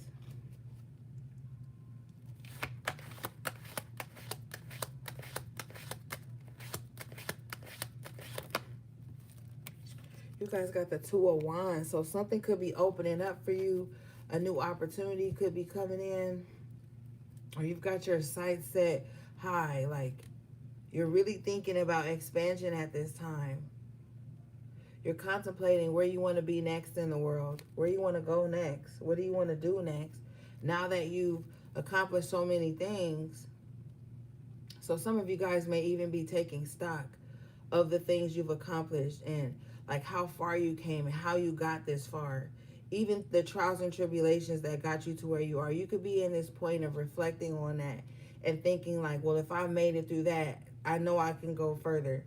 You guys got the Two of Wands, so something could be opening up for you. A new opportunity could be coming in, or you've got your sights set high. Like you're really thinking about expansion at this time. You're contemplating where you want to be next in the world, where you want to go next, what do you want to do next. Now that you've accomplished so many things, so some of you guys may even be taking stock of the things you've accomplished and like how far you came and how you got this far. Even the trials and tribulations that got you to where you are. You could be in this point of reflecting on that and thinking like, well, if I made it through that, I know I can go further.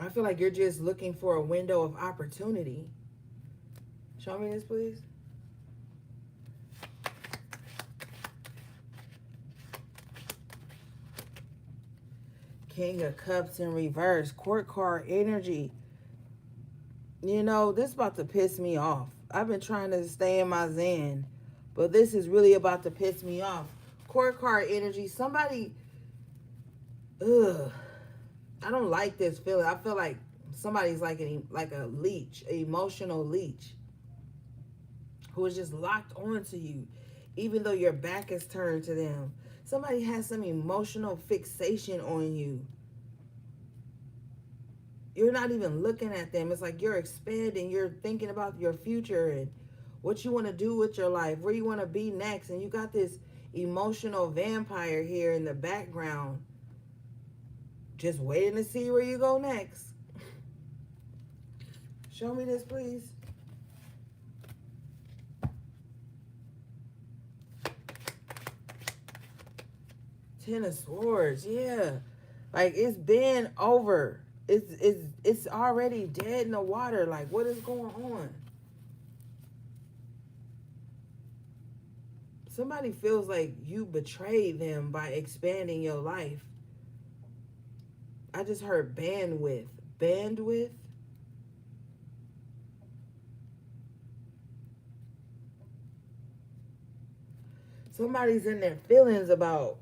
I feel like you're just looking for a window of opportunity. Show me this, please. King of Cups in reverse. Court card energy. You know, this is about to piss me off. I've been trying to stay in my zen, but this is really about to piss me off. Court card energy. Somebody, ugh. I don't like this feeling. I feel like somebody's like a leech, an emotional leech, who is just locked onto you, even though your back is turned to them. Somebody has some emotional fixation on you. You're not even looking at them. It's like you're expanding. You're thinking about your future and what you want to do with your life, where you want to be next. And you got this emotional vampire here in the background, just waiting to see where you go next. Show me this, please. Ten of Swords, yeah. Like it's been over. It's already dead in the water. Like what is going on? Somebody feels like you betrayed them by expanding your life. I just heard bandwidth. Bandwidth? Somebody's in their feelings about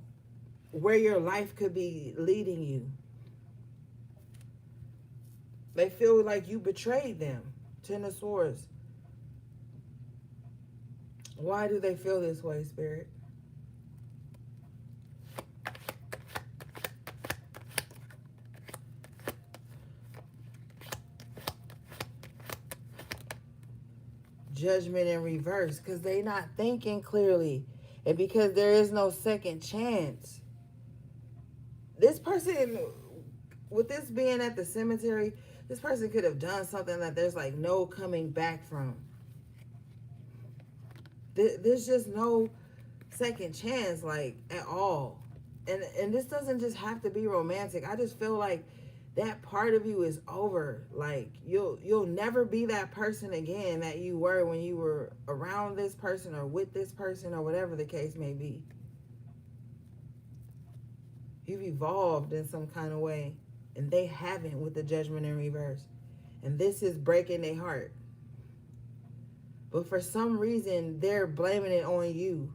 where your life could be leading you. They feel like you betrayed them. Ten of Swords. Why do they feel this way, Spirit? Judgment in reverse, because they not thinking clearly, and because there is no second chance. This person, with this being at the cemetery, this person could have done something that there's like no coming back from. There's just no second chance, like at all. And this doesn't just have to be romantic. I just feel like that part of you is over. Like you'll never be that person again that you were when you were around this person or with this person or whatever the case may be. You've evolved in some kind of way, and they haven't with the Judgment in reverse. And this is breaking their heart. But for some reason, they're blaming it on you.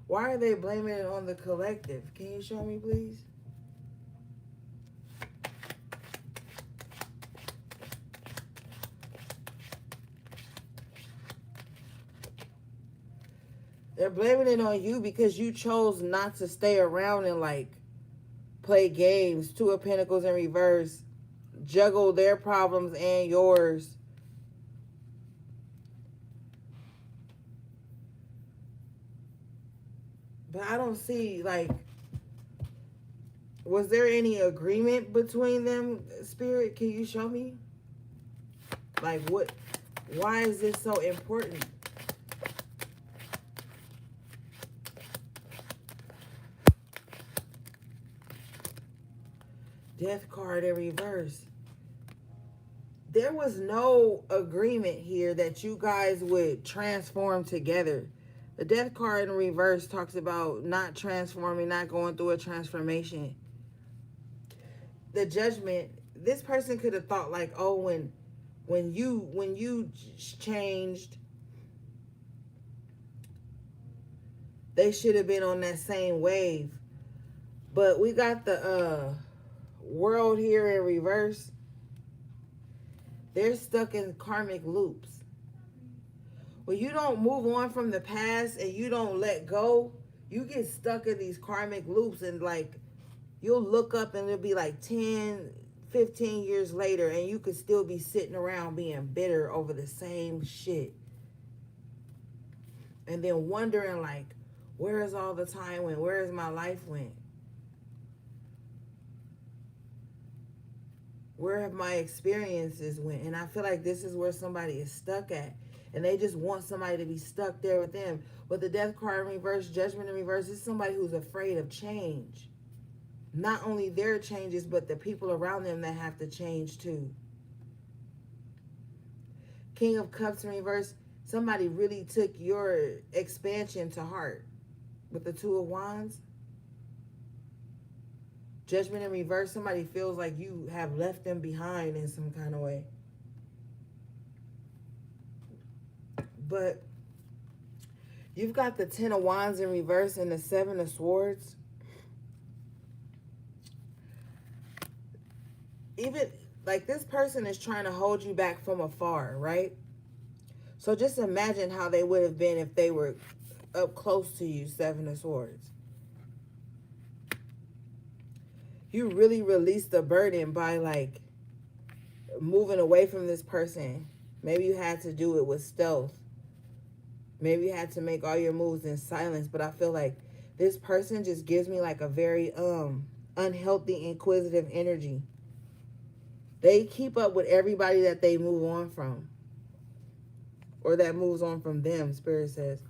Why are they blaming it on the collective? Can you show me, please? They're blaming it on you because you chose not to stay around and like play games. Two of Pentacles in reverse. Juggle their problems and yours. But I don't see, like, was there any agreement between them, Spirit? Can you show me? Like, what? Why is this so important? Death card in reverse. There was no agreement here that you guys would transform together. The death card in reverse talks about not transforming, not going through a transformation. The judgment, this person could have thought like, oh, when you changed, they should have been on that same wave. But we got the world here in reverse. They're stuck in karmic loops. When you don't move on from the past and you don't let go, you get stuck in these karmic loops, and like you'll look up and it'll be like 10, 15 years later and you could still be sitting around being bitter over the same shit. And then wondering like, where is all the time went? Where is my life went? Where have my experiences went? And I feel like this is where somebody is stuck at. And they just want somebody to be stuck there with them. With the death card in reverse, judgment in reverse, it's somebody who's afraid of change. Not only their changes, but the people around them that have to change too. King of Cups in reverse, somebody really took your expansion to heart. With the Two of Wands. Judgment in reverse, somebody feels like you have left them behind in some kind of way. But you've got the Ten of Wands in reverse and the Seven of Swords. Even like this person is trying to hold you back from afar, right? So just imagine how they would have been if they were up close to you, Seven of Swords. You really released the burden by like moving away from this person. Maybe you had to do it with stealth. Maybe you had to make all your moves in silence, but I feel like this person just gives me like a very unhealthy, inquisitive energy. They keep up with everybody that they move on from. Or that moves on from them, Spirit says.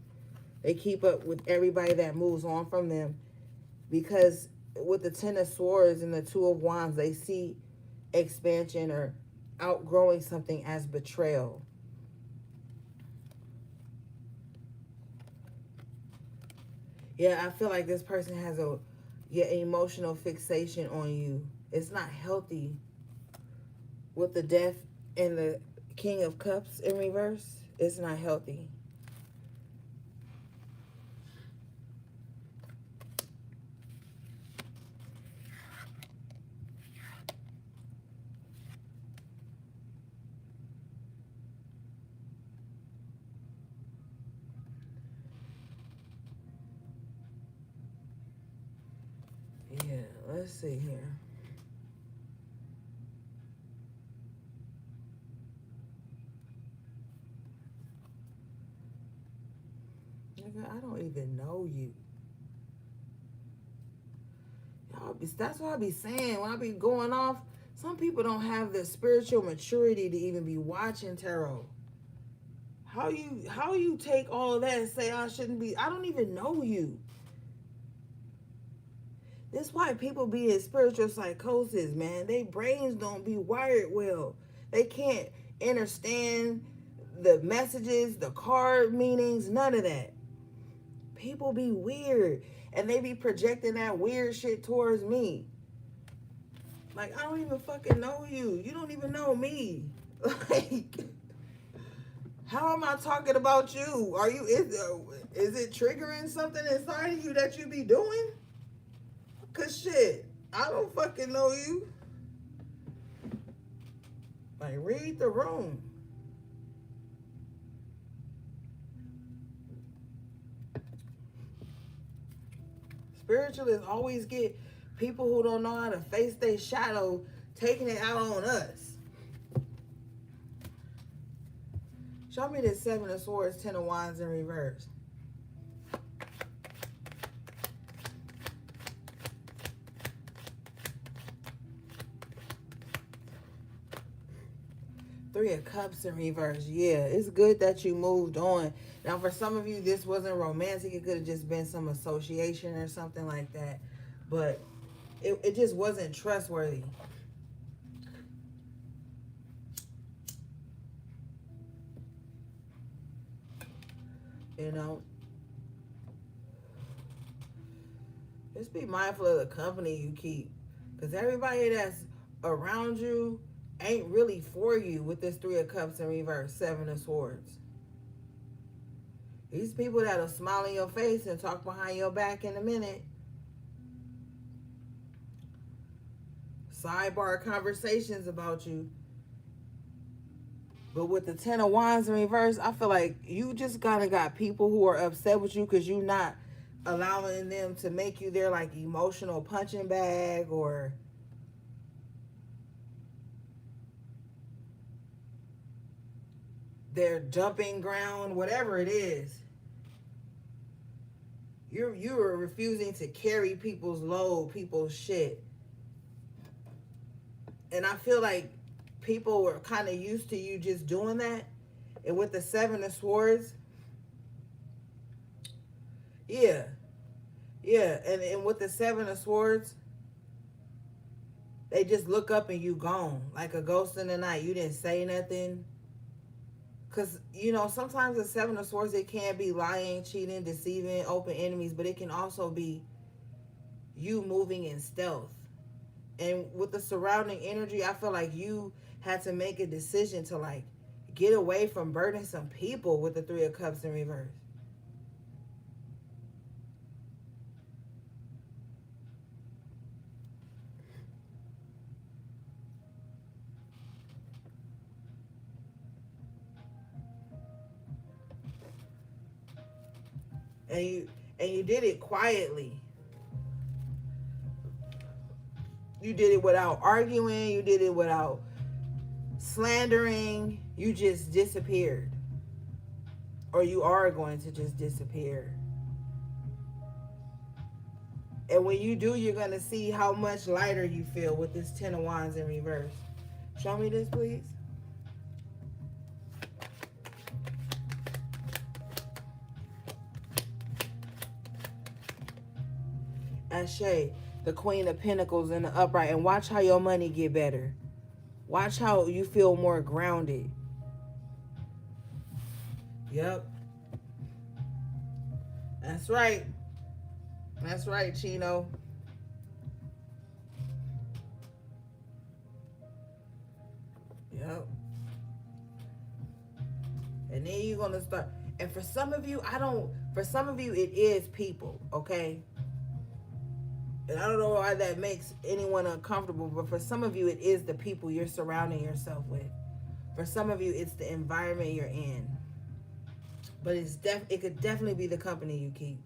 They keep up with everybody that moves on from them. Because with the Ten of Swords and the Two of Wands, they see expansion or outgrowing something as betrayal. Yeah, I feel like this person has a emotional fixation on you. It's not healthy. With the Death and the King of Cups in reverse, it's not healthy. Yeah, let's see here. Nigga, I don't even know you. That's what I be saying when I be going off. Some people don't have the spiritual maturity to even be watching tarot. How you take all of that and say I shouldn't be? I don't even know you. That's why people be in spiritual psychosis, man. Their brains don't be wired well. They can't understand the messages, the card meanings, none of that. People be weird, and they be projecting that weird shit towards me. Like, I don't even fucking know you. You don't even know me. Like, how am I talking about you? Are you, is it triggering something inside of you that you be doing? Cause shit, I don't fucking know you. Like, read the room. Spiritualists always get people who don't know how to face their shadow taking it out on us. Show me this Seven of Swords, Ten of Wands in reverse. Three of Cups in reverse. Yeah, it's good that you moved on. Now, for some of you, this wasn't romantic. It could have just been some association or something like that. But it just wasn't trustworthy. You know? Just be mindful of the company you keep. Because everybody that's around you ain't really for you with this Three of Cups in reverse, Seven of Swords. These people that'll smile in your face and talk behind your back in a minute. Sidebar conversations about you. But with the Ten of Wands in reverse, I feel like you just kind of got people who are upset with you because you're not allowing them to make you their like emotional punching bag or their dumping ground, whatever it is. You are refusing to carry people's load, people's shit. And I feel like people were kind of used to you just doing that. And with the Seven of Swords, yeah. And with the Seven of Swords, they just look up and you gone. Like a ghost in the night. You didn't say nothing. Because, you know, sometimes the Seven of Swords, it can be lying, cheating, deceiving, open enemies. But it can also be you moving in stealth. And with the surrounding energy, I feel like you had to make a decision to like get away from burdensome people with the Three of Cups in reverse. And you did it quietly. You did it without arguing. You did it without slandering. You just disappeared. Or you are going to just disappear. And when you do, you're going to see how much lighter you feel with this Ten of Wands in reverse. Show me this, please. Ashe, the Queen of Pentacles in the upright. And watch how your money get better. Watch how you feel more grounded. Yep. That's right. That's right, Chino. Yep. And then you're going to start. And for some of you, it is people, okay? And I don't know why that makes anyone uncomfortable, but for some of you, it is the people you're surrounding yourself with. For some of you, it's the environment you're in. But it could definitely be the company you keep.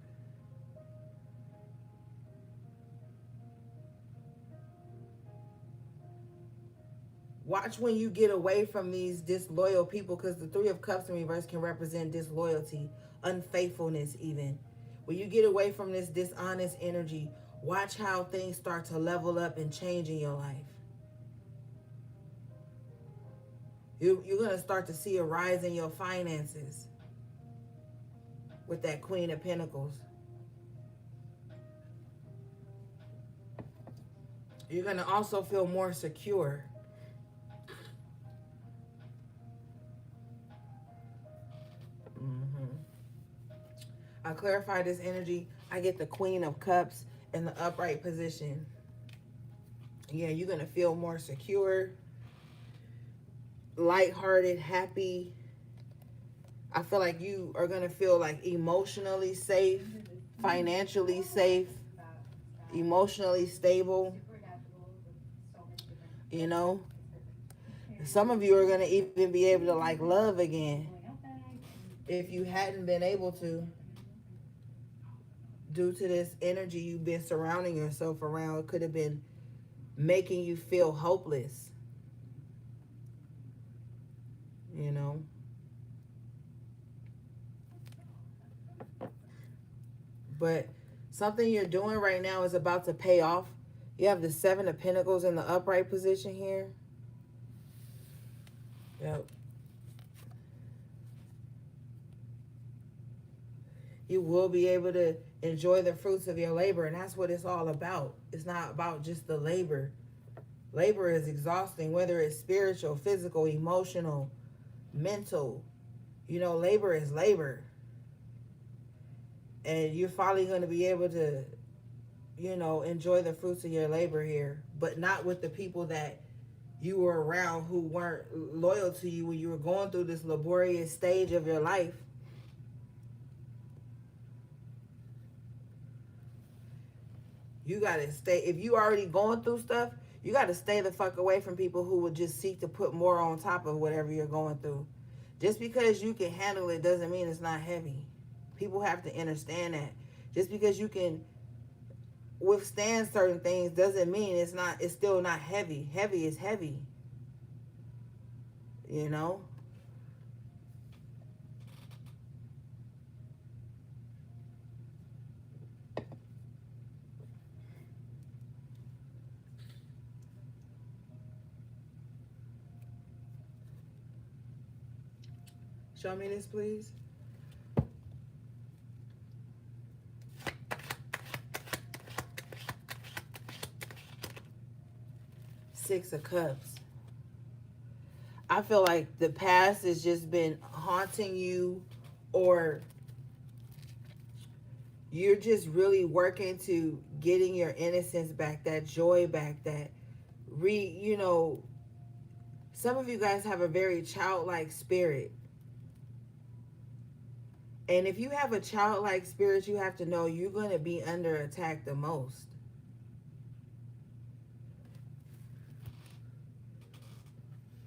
Watch when you get away from these disloyal people, because the Three of Cups in reverse can represent disloyalty, unfaithfulness even. When you get away from this dishonest energy, watch how things start to level up and change in your life. You're going to start to see a rise in your finances with that Queen of Pentacles. You're going to also feel more secure. I clarify this energy. I get the Queen of Cups in the upright position. Yeah, you're going to feel more secure, lighthearted, happy. I feel like you are going to feel like emotionally safe, financially safe, emotionally stable. You know, some of you are going to even be able to like love again if you hadn't been able to. due to this energy you've been surrounding yourself around. It could have been making you feel hopeless, you know. But something you're doing right now is about to pay off. You have the Seven of Pentacles in the upright position here. Yep. You will be able to enjoy the fruits of your labor, and that's what it's all about. It's not about just the labor. Labor is exhausting, whether it's spiritual, physical, emotional, mental. You know, labor is labor. And you're finally going to be able to, you know, enjoy the fruits of your labor here, but not with the people that you were around who weren't loyal to you when you were going through this laborious stage of your life. You got to stay. If you already going through stuff, you got to stay the fuck away from people who would just seek to put more on top of whatever you're going through. Just because you can handle it doesn't mean it's not heavy. People have to understand that. Just because you can withstand certain things doesn't mean it's still not heavy. Heavy is heavy. You know? Show me this, please. Six of Cups. I feel like the past has just been haunting you, or you're just really working to getting your innocence back, that joy back, that you know, some of you guys have a very childlike spirit. And if you have a childlike spirit, you have to know you're going to be under attack the most.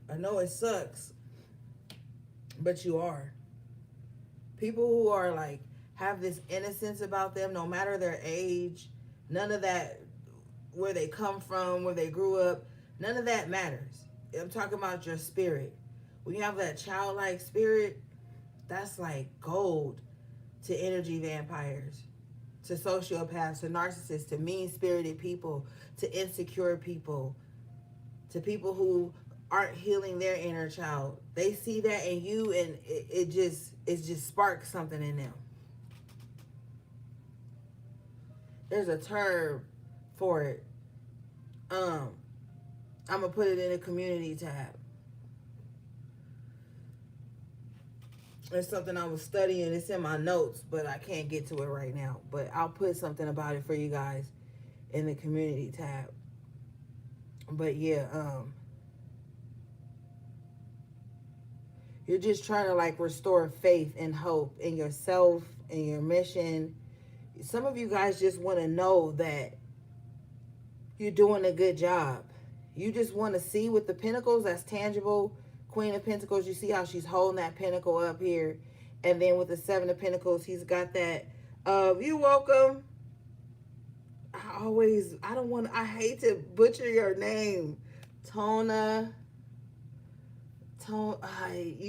I know it sucks, but you are. People who are like, have this innocence about them, no matter their age, none of that, where they come from, where they grew up, none of that matters. I'm talking about your spirit. When you have that childlike spirit, that's like gold to energy vampires, to sociopaths, to narcissists, to mean-spirited people, to insecure people, to people who aren't healing their inner child. They see that in you, and it just sparks something in them. There's a term for it. I'm gonna put it in a community tab. It's something I was studying. It's in my notes, but I can't get to it right now. But I'll put something about it for you guys in the community tab. But yeah, you're just trying to like restore faith and hope in yourself and your mission. Some of you guys just want to know that you're doing a good job. You just want to see with the pentacles, that's tangible. Queen of Pentacles, you see how she's holding that pentacle up here. And then with the Seven of Pentacles, he's got that, you're welcome. I hate to butcher your name. You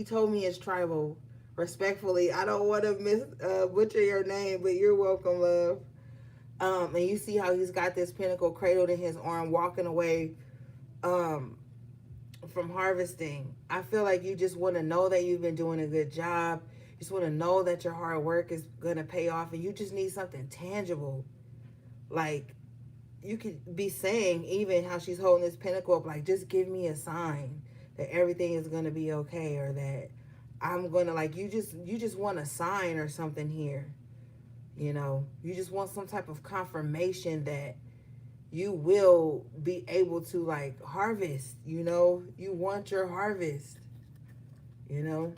told me it's tribal. Respectfully, I don't want to butcher your name, but you're welcome, love. And you see how he's got this pentacle cradled in his arm, walking away from harvesting. I feel like you just want to know that you've been doing a good job. You just want to know that your hard work is going to pay off, and you just need something tangible. Like, you could be saying, even how she's holding this pentacle up, like, just give me a sign that everything is going to be okay, or that I'm going to, like, you just want a sign or something here. You know, you just want some type of confirmation that you will be able to like harvest, you know, you want your harvest, you know.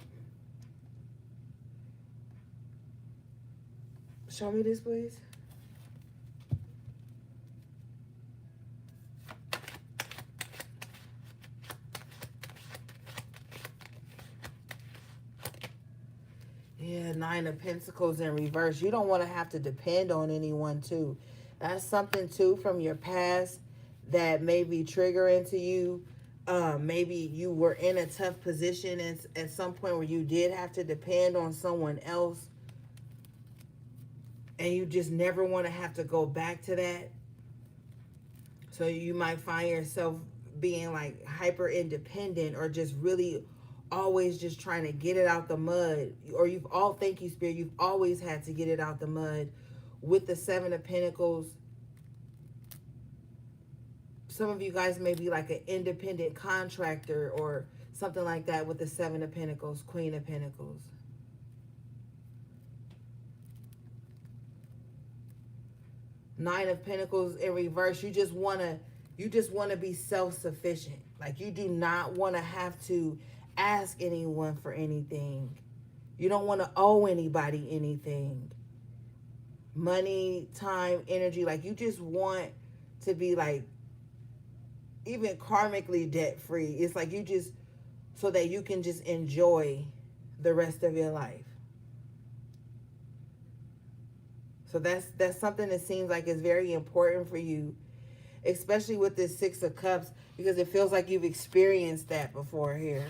Show me this, please. Yeah, Nine of Pentacles in reverse. You don't want to have to depend on anyone too. That's something too from your past that may be triggering to you. Maybe you were in a tough position at some point where you did have to depend on someone else, and you just never want to have to go back to that. So you might find yourself being like hyper independent, or just really always just trying to get it out the mud. Or thank you, Spirit, you've always had to get it out the mud. With the Seven of Pentacles, some of you guys may be like an independent contractor or something like that with the Seven of Pentacles, Queen of Pentacles. Nine of Pentacles in reverse. You just want to be self-sufficient. Like, you do not want to have to ask anyone for anything. You don't want to owe anybody anything. Money, time, energy. Like, you just want to be like even karmically debt free. It's like you just, so that you can just enjoy the rest of your life. So that's something that seems like is very important for you, especially with this Six of Cups, because it feels like you've experienced that before here.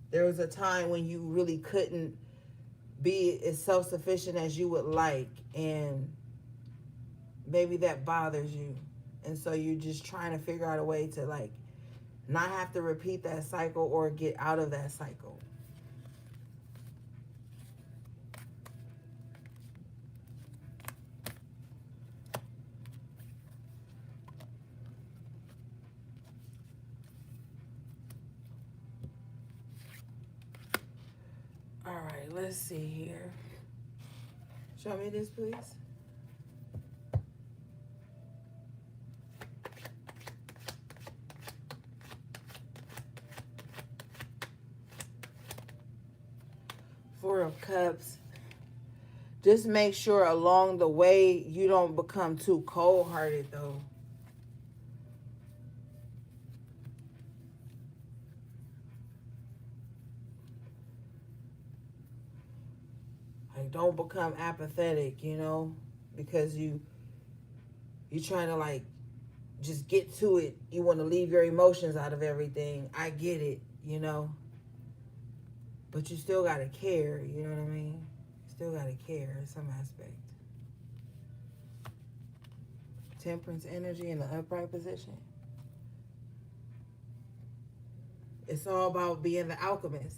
There was a time when you really couldn't be as self-sufficient as you would like, and maybe that bothers you. And so you're just trying to figure out a way to like not have to repeat that cycle or get out of that cycle. All right, let's see here. Show me this, please. Four of Cups. Just make sure along the way you don't become too cold-hearted, though. Like, don't become apathetic, because you're trying to like just get to it. You want to leave your emotions out of everything. I get it, but you still got to care, you know what I mean? Still got to care in some aspect. Temperance energy in the upright position. It's all about being the alchemist.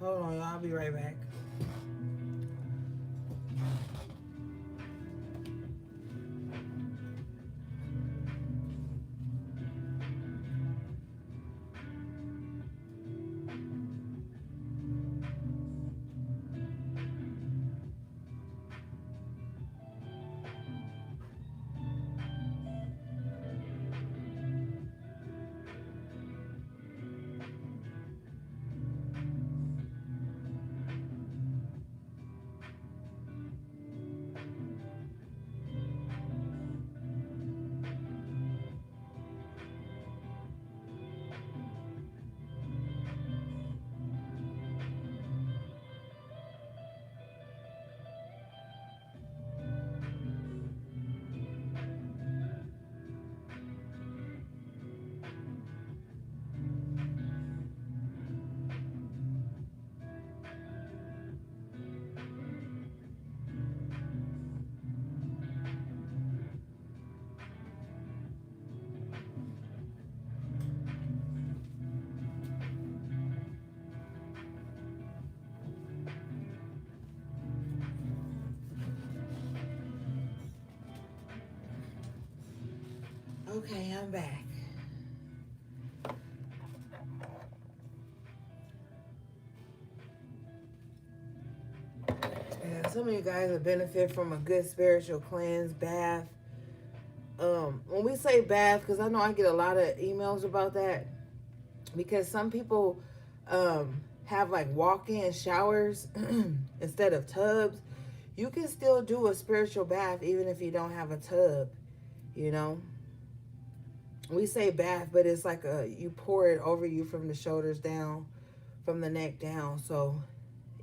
Hold on, y'all. I'll be right back. Okay, I'm back. Yeah, some of you guys will benefit from a good spiritual cleanse, bath. When we say bath, because I know I get a lot of emails about that, because some people have like walk-in showers instead of tubs. You can still do a spiritual bath even if you don't have a tub. you know. We say bath, but it's like you pour it over you from the shoulders down, from the neck down. So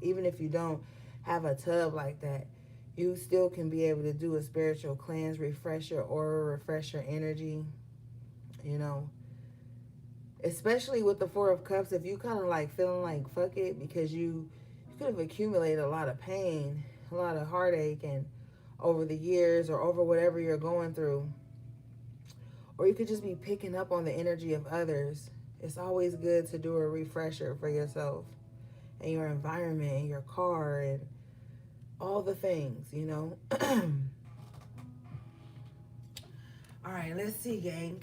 even if you don't have a tub like that, you still can be able to do a spiritual cleanse, refresh your aura, refresh your energy, you know. Especially with the Four of Cups, if you kind of like feeling like fuck it, because you could have accumulated a lot of pain, a lot of heartache, and over the years or over whatever you're going through, or you could just be picking up on the energy of others. It's always good to do a refresher for yourself and your environment and your car and all the things, you know. All right, let's see, gang.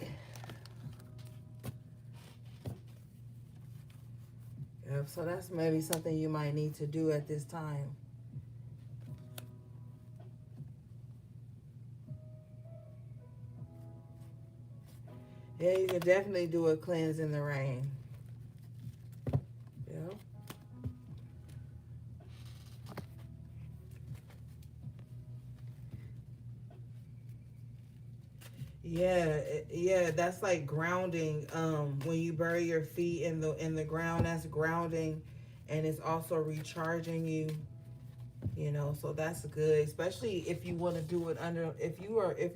Yep, so that's maybe something you might need to do at this time. Yeah, you can definitely do a cleanse in the rain. Yep. Yeah, that's like grounding. When you bury your feet in the ground, that's grounding, and it's also recharging you. You know, so that's good, especially if you want to do it under. If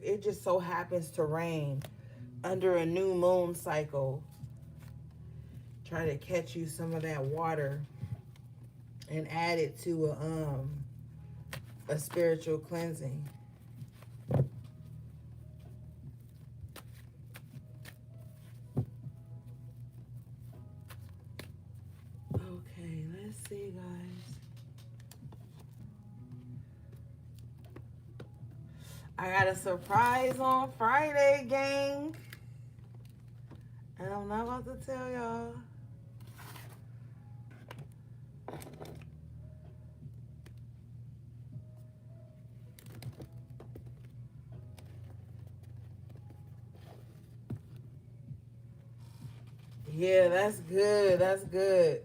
it just so happens to rain under a new moon cycle, try to catch you some of that water and add it to a spiritual cleansing. Okay, let's see, guys. I got a surprise on Friday, gang. And I'm not about to tell y'all. Yeah, that's good. That's good.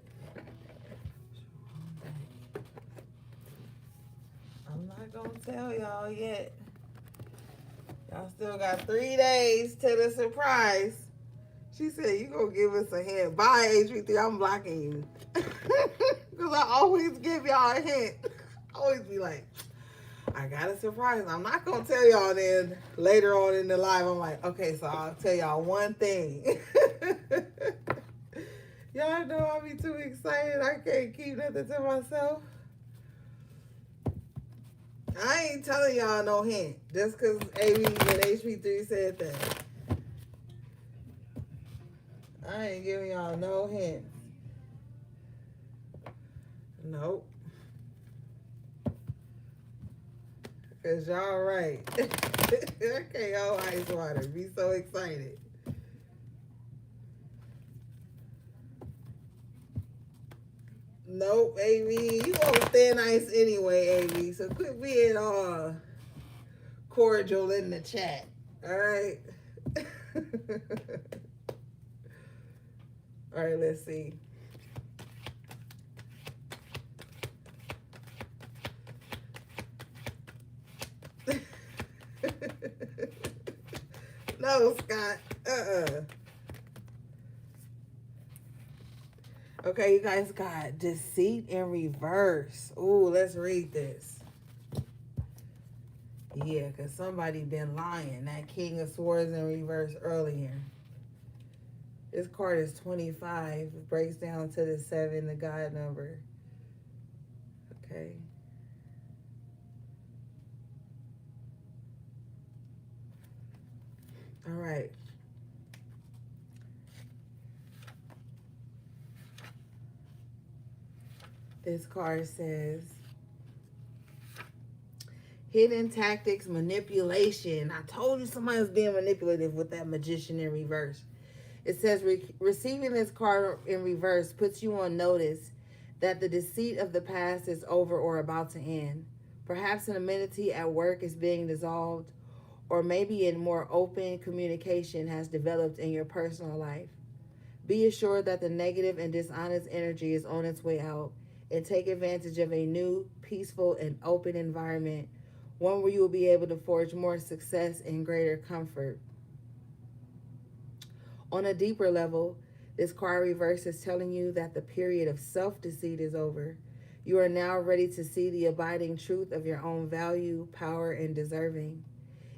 I'm not gonna tell y'all yet. Y'all still got 3 days to the surprise. She said, you gonna give us a hint. Bye, HB3. I'm blocking you. Because I always give y'all a hint. I always be like, I got a surprise. I'm not going to tell y'all then later on in the live. I'm like, okay, so I'll tell y'all one thing. Y'all know I'll be too excited. I can't keep nothing to myself. I ain't telling y'all no hint. Just because AB and HP3 said that. I ain't giving y'all no hints. Nope. Cause y'all right. Okay, oh ice water. Be so excited. Nope, AB. You want thin ice anyway, AB. So quit being all cordial in the chat. Alright. Alright, let's see. No, Scott. Okay, you guys got deceit in reverse. Ooh, let's read this. Yeah, because somebody been lying. That King of Swords in reverse earlier. This card is 25. It breaks down to the 7, the God number. Okay. All right. This card says, hidden tactics, manipulation. I told you somebody was being manipulative with that Magician in reverse. It says, receiving this card in reverse puts you on notice that the deceit of the past is over or about to end. Perhaps an amenity at work is being dissolved, or maybe a more open communication has developed in your personal life. Be assured that the negative and dishonest energy is on its way out, and take advantage of a new, peaceful, and open environment one where you will be able to forge more success and greater comfort. On a deeper level, this card reverse is telling you that the period of self deceit is over. You are now ready to see the abiding truth of your own value, power, and deserving.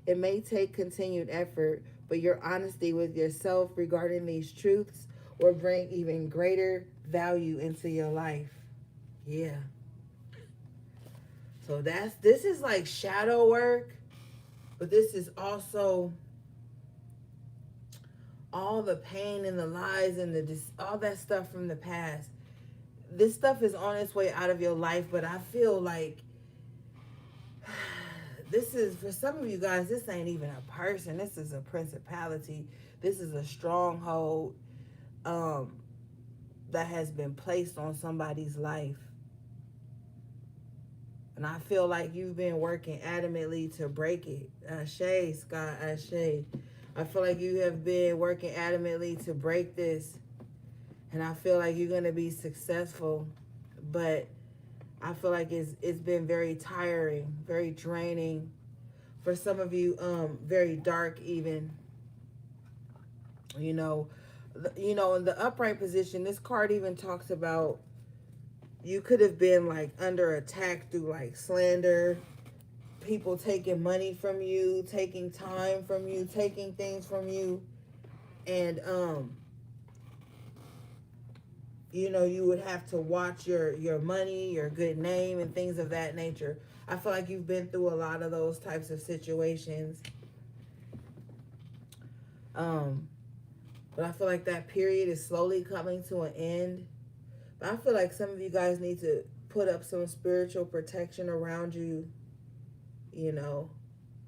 It may take continued effort, but your honesty with yourself regarding these truths will bring even greater value into your life. Yeah. So this is like shadow work, but this is also all the pain and the lies and all that stuff from the past. This stuff is on its way out of your life, but I feel like this is, for some of you guys, this ain't even a person. This is a principality. This is a stronghold um, that has been placed on somebody's life. And I feel like you've been working adamantly to break it. Ashe, Scott, Ashe. I feel like you have been working adamantly to break this. And I feel like you're going to be successful. But I feel like it's been very tiring, very draining. For some of you, very dark even. You know, in the upright position, this card even talks about you could have been like under attack through like slander, people taking money from you, taking time from you, taking things from you. And you would have to watch your money, your good name, and things of that nature. I feel like you've been through a lot of those types of situations. But I feel like that period is slowly coming to an end. But I feel like some of you guys need to put up some spiritual protection around you.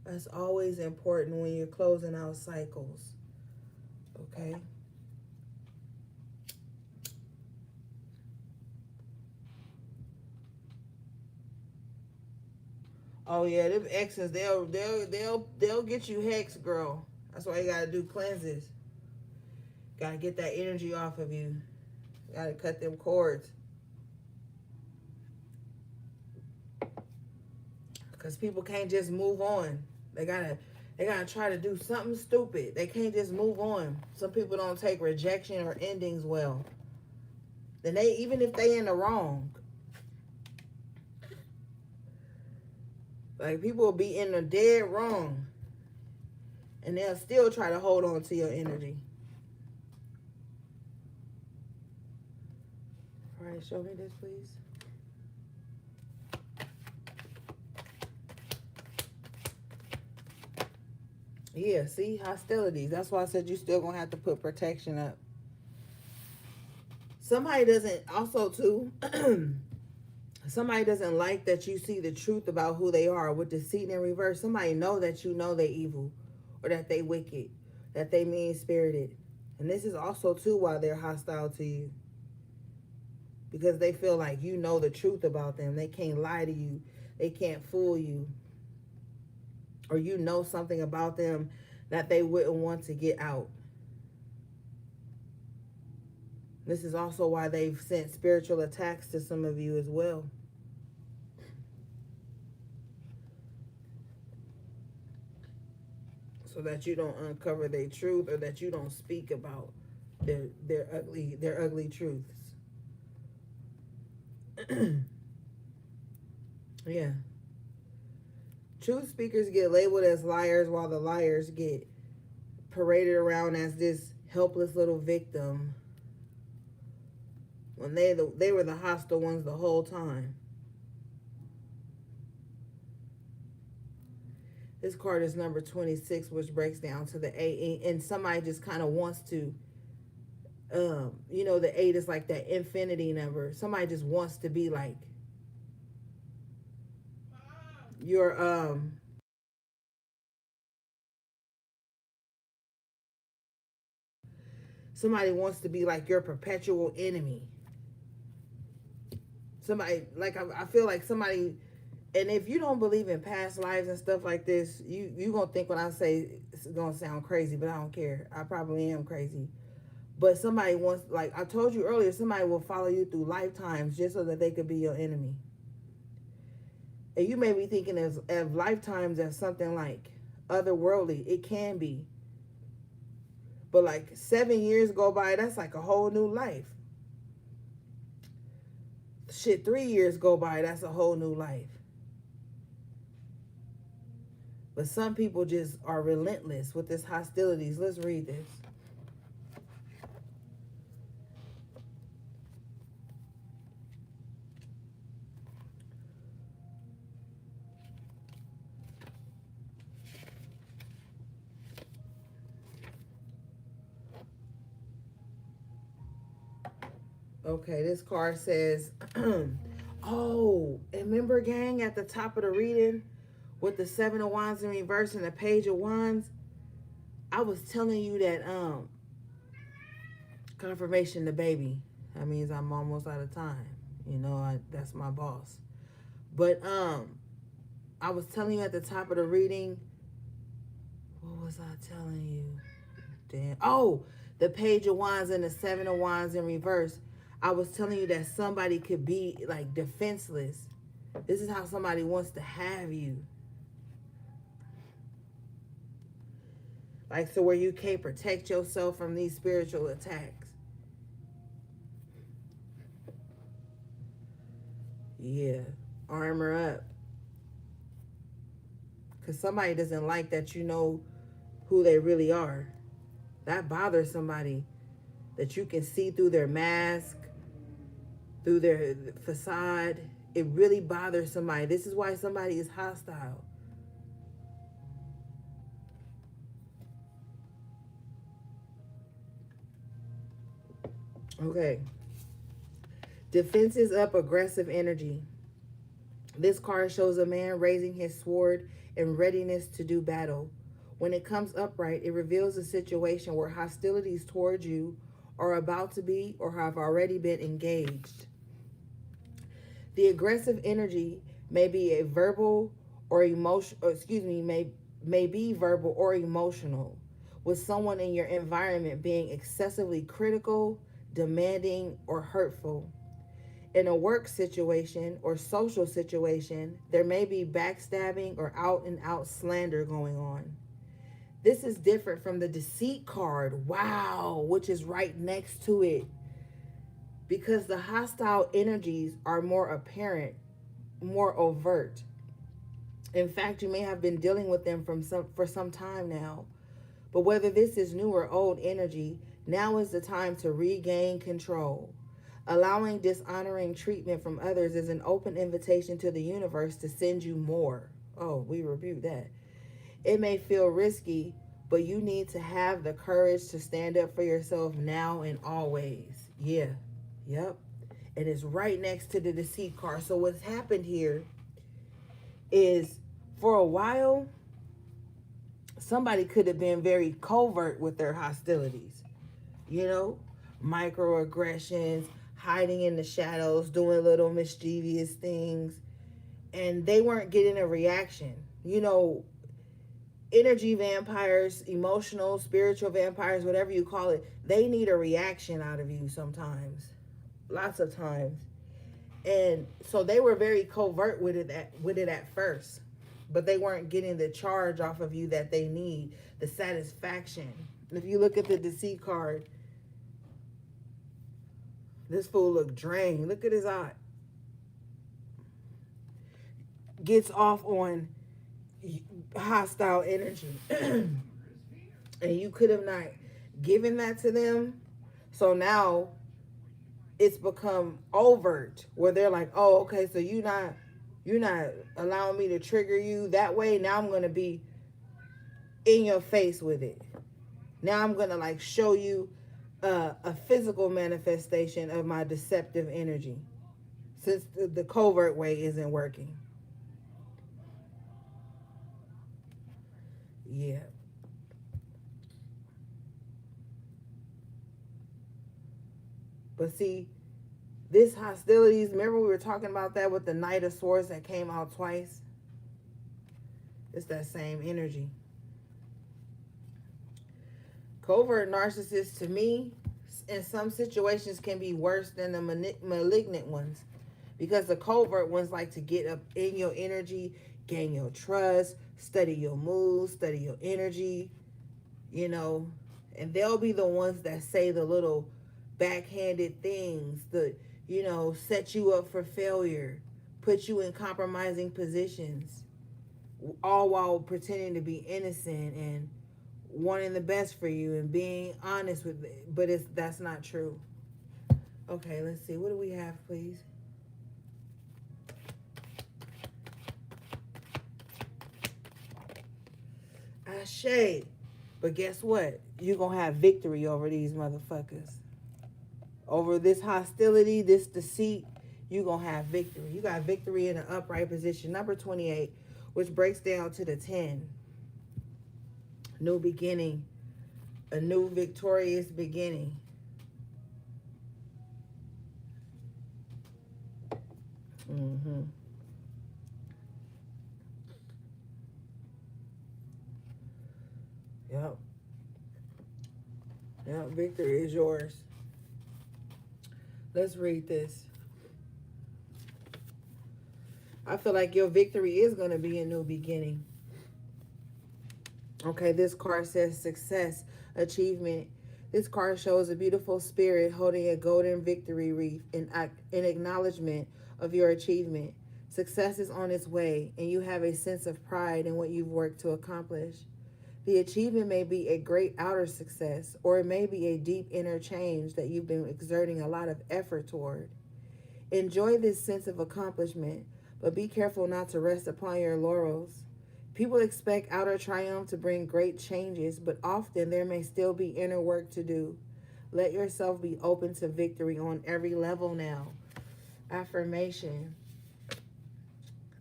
That's always important when you're closing out cycles. Okay? Oh yeah, them exes, they'll get you hex, girl. That's why you gotta do cleanses. Gotta get that energy off of you. Gotta cut them cords. Because people can't just move on. They gotta try to do something stupid. They can't just move on. Some people don't take rejection or endings well. Then even if they in the wrong. Like, people will be in the dead wrong. And they'll still try to hold on to your energy. All right, show me this, please. Yeah, see, hostilities. That's why I said you still gonna have to put protection up. Somebody doesn't, also too, somebody doesn't like that you see the truth about who they are with deceit in reverse. Somebody know that you know they evil, or that they wicked, that they mean-spirited. And this is also too why they're hostile to you. Because they feel like you know the truth about them. They can't lie to you. They can't fool you. Or you know something about them that they wouldn't want to get out. This is also why they've sent spiritual attacks to some of you as well. So that you don't uncover their truth, or that you don't speak about their ugly truths. Yeah. Truth speakers get labeled as liars, while the liars get paraded around as this helpless little victim, when they were the hostile ones the whole time. This card is number 26, which breaks down to the 8. And somebody just kind of wants to, the 8 is like that infinity number. Somebody just wants to be like your, somebody wants to be like your perpetual enemy. Somebody, like, I feel like somebody, and if you don't believe in past lives and stuff like this, you gonna think when I say it's gonna sound crazy, but I don't care. I probably am crazy. But somebody wants, like I told you earlier, somebody will follow you through lifetimes just so that they could be your enemy. And you may be thinking of lifetimes as something like otherworldly. It can be. But like 7 years go by, that's like a whole new life. Shit, 3 years go by, that's a whole new life. But some people just are relentless with this hostilities. Let's read this. Okay, this card says, oh, and remember, gang, at the top of the reading with the Seven of Wands in reverse and the Page of Wands, I was telling you that confirmation the baby. That means I'm almost out of time. That's my boss. But I was telling you at the top of the reading, what was I telling you? Damn. Oh, the Page of Wands and the Seven of Wands in reverse. I was telling you that somebody could be like defenseless. This is how somebody wants to have you. Like, so where you can't protect yourself from these spiritual attacks. Yeah. Armor up. Because somebody doesn't like that you know who they really are. That bothers somebody. That you can see through their mask, through their facade. It really bothers somebody. This is why somebody is hostile. Okay. Defenses up, aggressive energy. This card shows a man raising his sword in readiness to do battle. When it comes upright, it reveals a situation where hostilities towards you are about to be or have already been engaged. The aggressive energy may be a verbal or may be verbal or emotional, with someone in your environment being excessively critical, demanding, or hurtful. In a work situation or social situation, there may be backstabbing or out and out slander going on. This is different from the deceit card, wow, which is right next to it, because the hostile energies are more apparent, more overt. In fact, you may have been dealing with them for some time now. But whether this is new or old energy, now is the time to regain control. Allowing dishonoring treatment from others is an open invitation to the universe to send you more. Oh, we rebuke that. It may feel risky, but you need to have the courage to stand up for yourself now and always. Yeah. Yep. And it's right next to the deceit card. So what's happened here is, for a while, somebody could have been very covert with their hostilities. Microaggressions, hiding in the shadows, doing little mischievous things, and they weren't getting a reaction. Energy vampires, emotional, spiritual vampires, whatever you call it, they need a reaction out of you sometimes. Lots of times. And so they were very covert with it at first. But they weren't getting the charge off of you that they need, the satisfaction. If you look at the deceit card, this fool looked drained. Look at his eye. Gets off on hostile energy. And you could have not given that to them. So now it's become overt where they're like, oh, okay, so you're not allowing me to trigger you that way. Now I'm going to be in your face with it. Now I'm going to like show you a physical manifestation of my deceptive energy, since the covert way isn't working. Yeah. But see, this hostilities, remember we were talking about that with the Knight of Swords that came out twice? It's that same energy. Covert narcissists, to me, in some situations can be worse than the malignant ones, Because the covert ones like to get up in your energy, gain your trust, study your moves, study your energy, you know, and they'll be the ones that say the little backhanded things that, you know, set you up for failure, put you in compromising positions, all while pretending to be innocent and wanting the best for you and being honest with it, but that's not true. Okay, let's see. What do we have, please? Ashe. But guess what? You're going to have victory over these motherfuckers. Over this hostility, this deceit, you're going to have victory. You got victory in an upright position. Number 28, which breaks down to the 10. New beginning. A new victorious beginning. Mm-hmm. Yep. Yep. Victory is yours. Let's read this. I feel like your victory is going to be a new beginning. Okay, this card says success, achievement. This card shows a beautiful spirit holding a golden victory wreath in acknowledgement of your achievement. Success is on its way, and you have a sense of pride in what you've worked to accomplish. The achievement may be a great outer success, or it may be a deep inner change that you've been exerting a lot of effort toward. Enjoy this sense of accomplishment, but be careful not to rest upon your laurels. People expect outer triumph to bring great changes, but often there may still be inner work to do. Let yourself be open to victory on every level now. Affirmation.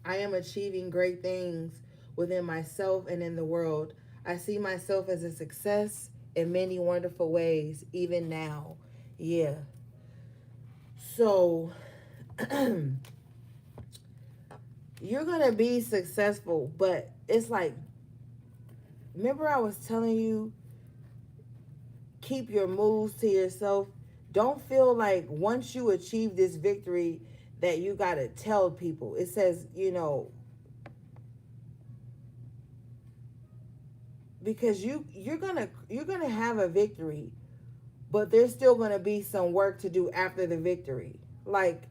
I am achieving great things within myself and in the world. I see myself as a success in many wonderful ways, even now. Yeah. So, you're going to be successful, but it's like, remember I was telling you, keep your moves to yourself. Don't feel like once you achieve this victory that you got to tell people. It says, you know, because you're going to have a victory, but there's still going to be some work to do after the victory. Like,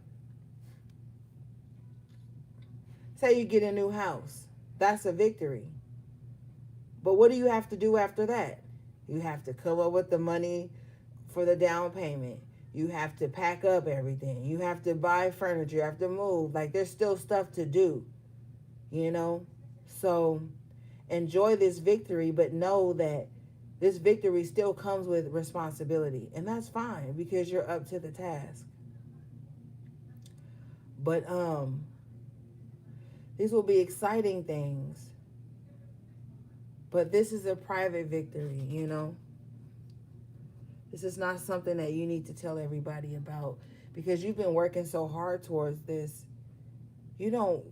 say you get a new house. That's a victory. But what do you have to do after that? You have to come up with the money for the down payment. You have to pack up everything. You have to buy furniture. You have to move. Like, there's still stuff to do, you know? So enjoy this victory, but know that this victory still comes with responsibility. And that's fine because you're up to the task. But these will be exciting things. But this is a private victory, you know? This is not something that you need to tell everybody about because you've been working so hard towards this. You don't,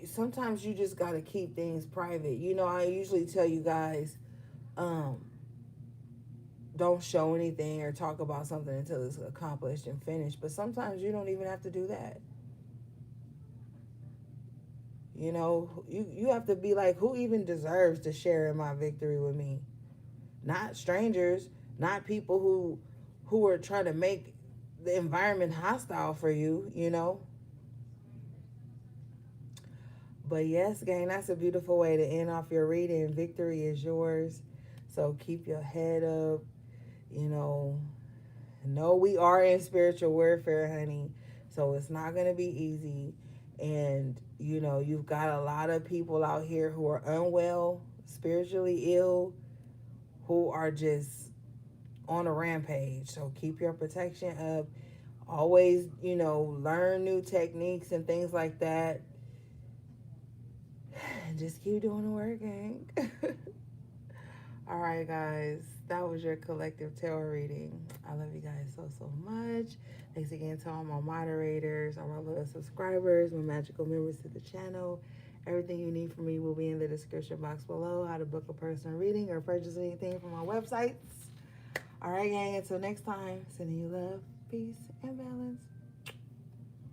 sometimes you just got to keep things private. You know, I usually tell you guys, don't show anything or talk about something until it's accomplished and finished. But sometimes you don't even have to do that. You know, you have to be like, who even deserves to share in my victory with me? Not strangers, not people who are trying to make the environment hostile for you, you know? But yes, gang, that's a beautiful way to end off your reading. Victory is yours. So keep your head up, you know. No, we are in spiritual warfare, honey. So it's not going to be easy. And, you know, you've got a lot of people out here who are unwell, spiritually ill, who are just on a rampage. So keep your protection up. Always, you know, learn new techniques and things like that. Just keep doing the work, gang. All right, guys. That was your collective tarot reading. I love you guys so, so much. Thanks again to all my moderators, all my little subscribers, my magical members to the channel. Everything you need from me will be in the description box below. How to book a personal reading or purchase anything from my websites. All right, gang. Until next time, sending you love, peace, and balance.